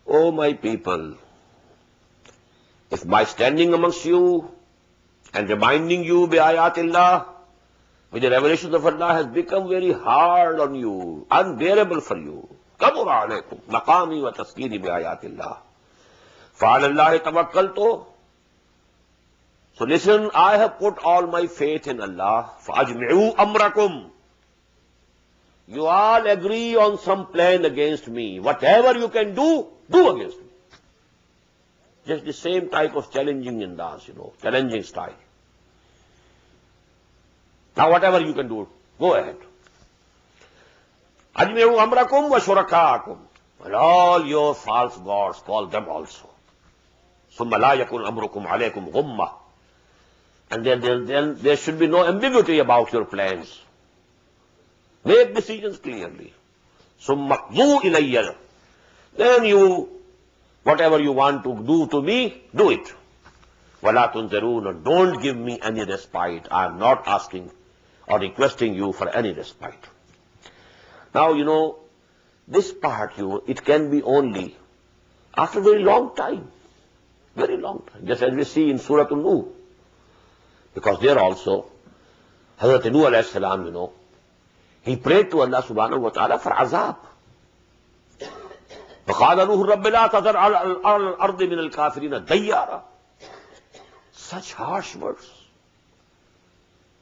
O my people, if my standing amongst you and reminding you bi-ayatillah, with the revelations of Allah, has become very hard on you, unbearable for you. كَبُرَ عَلَيْكُمْ مَقَامِي وَتَذْكِيرِي بِآيَاتِ اللَّهِ فَعَلَى اللَّهِ تَوَكَّلْتُ. So listen, I have put all my faith in Allah. فَأَجْمِعُوا أَمْرَكُمْ. You all agree on some plan against me. Whatever you can do, do against me. Just the same type of challenging indas, challenging style. Now whatever you can do, go ahead. أَجْمِعُوا أَمْرَكُمْ وَشُرَكَاءَكُمْ. And all your false gods, call them also. ثُمَّ لَا يَكُنْ أَمْرُكُمْ عَلَيْكُمْ غُمَّةً. And then there should be no ambiguity about your plans. Make decisions clearly. ثُمَّ اقْضُوا إِلَيَّ. Then you, whatever you want to do to me, do it. وَلَا تُنْذِرُونَ. Don't give me any respite. I am not asking or requesting you for any respite. Now, this part, it can be only after a very long time. Very long time. Just as we see in Surah Nuh. Because there also, Hazrat Nuh alayhi salam, he prayed to Allah subhanahu wa ta'ala for azab. فَقَالَ نُوحٌ رَبِّ لَا تَذَرْ عَلَى الْأَرْضِ مِنَ الْكَافِرِينَ دَيَّارًا. Such harsh words.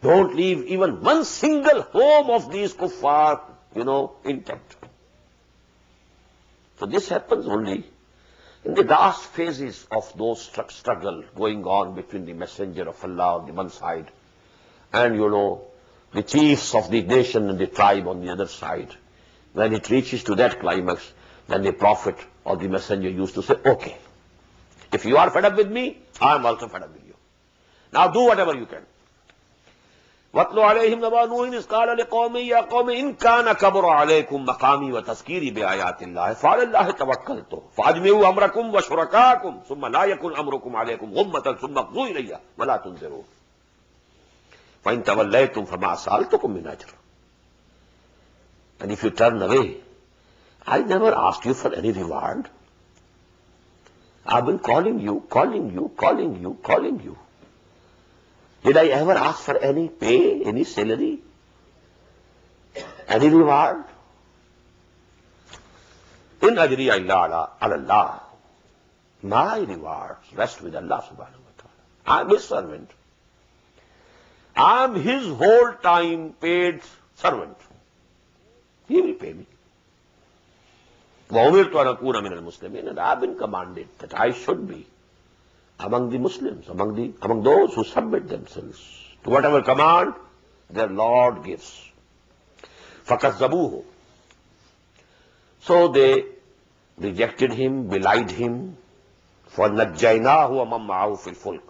Don't leave even one single home of these kuffar, intact. So this happens only in the last phases of those struggle going on between the messenger of Allah on the one side and, the chiefs of the nation and the tribe on the other side. When it reaches to that climax, then the prophet or the messenger used to say, okay, if you are fed up with me, I am also fed up with you. Now do whatever you can. وَاتْلُ عَلَيْهِمْ نَبَأَ نُوحٍ إِذْ قَالَ لِقَوْمِهِ يَا قَوْمِ إِنْ كَانَ كَبُرَ عَلَيْكُمْ مَقَامِي وَتَذْكِيرِي بِآيَاتِ اللَّهِ فَعَلَى اللَّهِ تَوَكَّلْتُ فَأَجْمِعُوا أَمْرَكُمْ وَشُرَكَاءَكُمْ ثُمَّ لَا يَكُنْ أَمْرُكُمْ عَلَيْكُمْ غُمَّةً ثُمَّ اقْضُوا إِلَيَّ وَلَا تُنْظِرُونِ فَإِنْ تَوَلَّيْتُمْ فَمَا سَأَلْتُكُمْ مِنْ أَجْرٍ. And if you turn away, I never asked you for any reward. I've been calling you. Did I ever ask for any pay, any salary, any reward? In ajriya illa ala Allah. My rewards rest with Allah subhanahu wa ta'ala. I'm His servant. I'm His whole time paid servant. He will pay me. وَأُمِرْتُ أَنْ أَكُونَ مِنَ الْمُسْلِمِينَ. And I've been commanded that I should be among the Muslims, among those who submit themselves to whatever command their Lord gives. فَكَذَّبُوهُ. So they rejected him, belied him. فَنَجَّيْنَاهُ وَمَنْ مَعَهُ فِي الْفُلْكِ.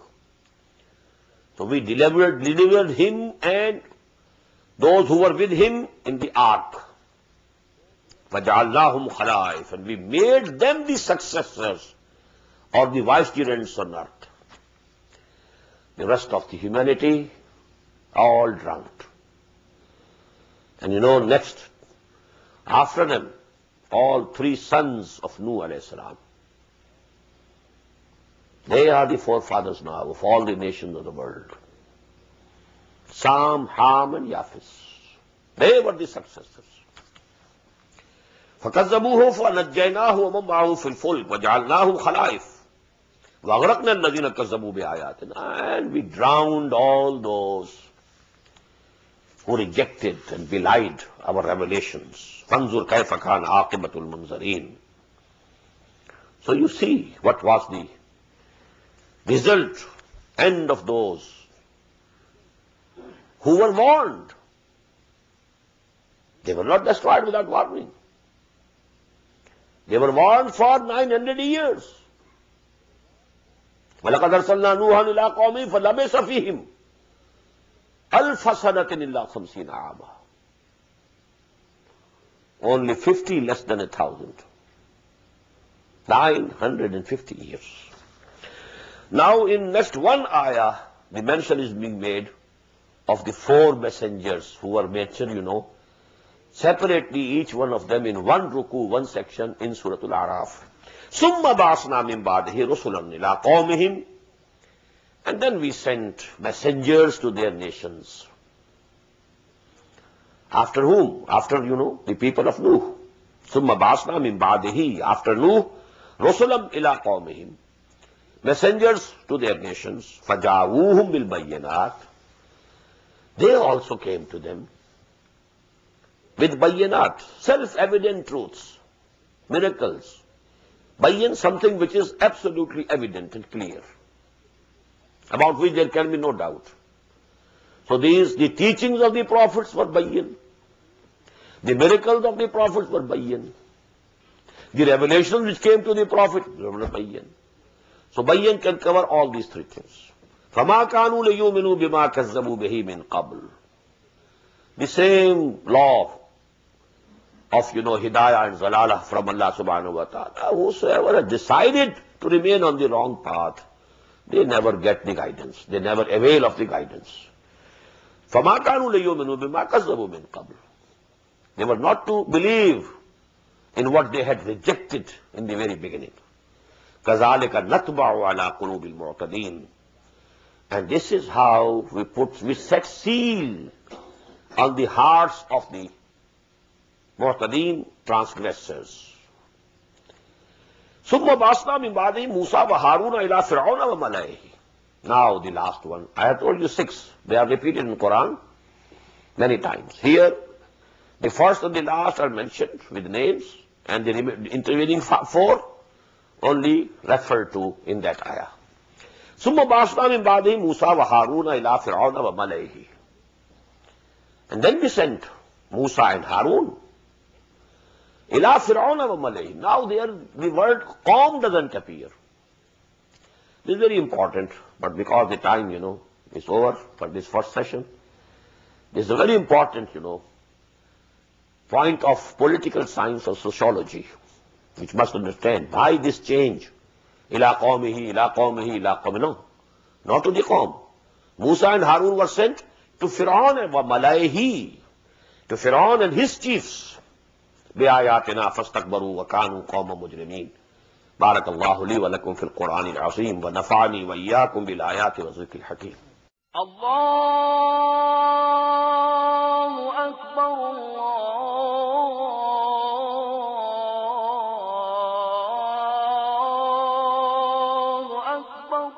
So we delivered him and those who were with him in the ark. فَجَعَلْنَاهُمْ خَلَائِفَ. And we made them the successors or the vicegerents on earth. The rest of the humanity, all drowned. And next, after them, all three sons of Nuh alayhi salam. They are the forefathers now of all the nations of the world. Sam, Ham, and Yafis. They were the successors. فَكَذَّبُوهُ فَنَجَّيْنَاهُ وَمَنْ مَعَهُ فِي الْفُلْكِ وَجَعَلْنَاهُمْ خَلَائِفَ وَأَغْرَقْنَا الَّذِينَ كَذَّبُوا بِآيَاتِنَا. And we drowned all those who rejected and belied our revelations. فَانْظُرْ كَيْفَ كَانَ عَاقِبَةُ الْمُنْظَرِينَ. So you see what was the result, end of those who were warned. They were not destroyed without warning. They were warned for 900 years. وَلَقَدْ أَرْسَلْنَا نُوحًا إِلَىٰ قَوْمِهِ فَلَبِثَ فِيهِمْ أَلْفَ سَنَةٍ إِلَّا 50 عَامًا. Only 50 less than 1,000. 950 years. Now in next one ayah, the mention is being made of the four messengers who were mentioned, separately each one of them in one ruku, one section in Surah Al-A'raf. ثُمَّ بَعَثْنَا مِن بَعْدِهِ رُسُلًا إِلَىٰ قَوْمِهِمْ. And then we sent messengers to their nations. After whom? After, the people of Nuh. ثُمَّ بَعَثْنَا مِن بَعْدِهِ. After Nuh, رُسُلًا إِلَىٰ قَوْمِهِمْ. Messengers to their nations. فَجَاءُوهُمْ بِالْبَيِّنَاتِ. They also came to them with bayyinat, self-evident truths, miracles. Bayyin, something which is absolutely evident and clear, about which there can be no doubt. So the teachings of the prophets were bayyin. The miracles of the prophets were bayyin. The revelations which came to the prophet were bayyin. So bayyin can cover all these three things. فَمَا كَانُوا لِيُؤْمِنُوا بِمَا كَذَّبُوا بِهِ مِنْ قَبْلِ. The same law of, hidayah and zalalah from Allah subhanahu wa ta'ala. Whosoever has decided to remain on the wrong path, they never get the guidance. They never avail of the guidance. فَمَا كَانُوا لِيُؤْمِنُوا بِمَا كَذَّبُوا مِنْ قَبْلِ. They were not to believe in what they had rejected in the very beginning. كَذَلِكَ نَتْبَعُ عَلَىٰ قُلُوبِ الْمُعْتَدِينَ. And this is how we set seal on the hearts of the mu'tadeen, transgressors. ثُمَّ بَعَثْنَا مِن بَعْدِهِ مُوسَىٰ وَهَارُونَ إِلَىٰ فِرْعَوْنَ وَمَلَئِهِ. Now the last one. I have told you 6. They are repeated in Quran many times. Here, the first and the last are mentioned with names, and the intervening 4 only referred to in that ayah. ثُمَّ بَعَثْنَا مِن بَعْدِهِم مُوسَىٰ وَهَارُونَ إِلَىٰ فِرْعَوْنَ وَمَلَئِهِ. And then we sent Musa and Harun إِلَىٰ فِرْعَوْنَ وَمَلَئِهِ. Now there the word Qawm doesn't appear. This is very important, but because the time, is over for this first session, this is a very important, point of political science or sociology, which must understand why this change. Ila qawmihi, ila qawmihi, ila qawmihi. No, not to the qawm. Musa and Harun were sent to Fir'aun and wa malaihi, to Fir'aun and his chiefs. بِآيَاتِنَا فَاسْتَكْبَرُوا وَكَانُوا قَوْمًا مُجْرِمِينَ. بارك الله لي ولكم في القرآن العظيم ونفعني وإياكم بالآيات والذكر الحكيم. الله أكبر الله أكبر.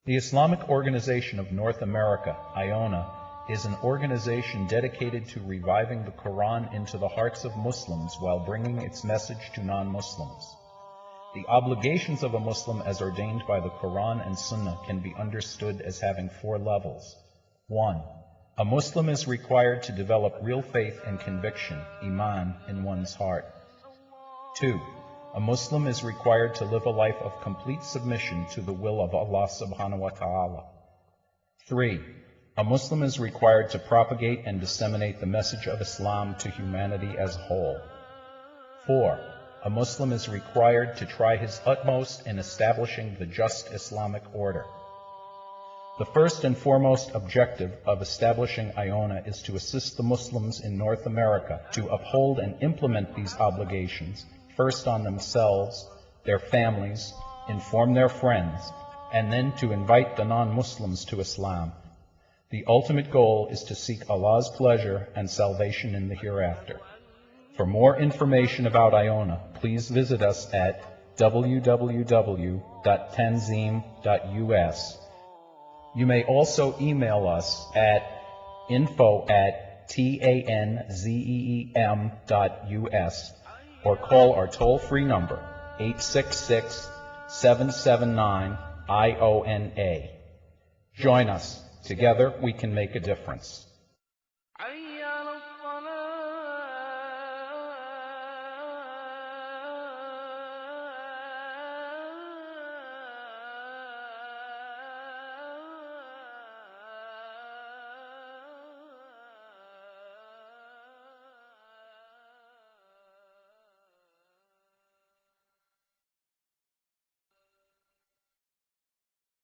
The Islamic Organization of North America, IONA, is an organization dedicated to reviving the Quran into the hearts of Muslims while bringing its message to non-Muslims. The obligations of a Muslim as ordained by the Quran and Sunnah can be understood as having 4 levels. 1. A Muslim is required to develop real faith and conviction, iman, in one's heart. 2. A Muslim is required to live a life of complete submission to the will of Allah subhanahu wa ta'ala. 3. A Muslim is required to propagate and disseminate the message of Islam to humanity as a whole. 4. A Muslim is required to try his utmost in establishing the just Islamic order. The first and foremost objective of establishing IONA is to assist the Muslims in North America to uphold and implement these obligations, first on themselves, their families, inform their friends, and then to invite the non-Muslims to Islam. The ultimate goal is to seek Allah's pleasure and salvation in the hereafter. For more information about IONA, please visit us at www.tanzim.us. You may also email us at info@tanzeem.us or call our toll-free number 866-779-IONA. Join us. Together we can make a difference.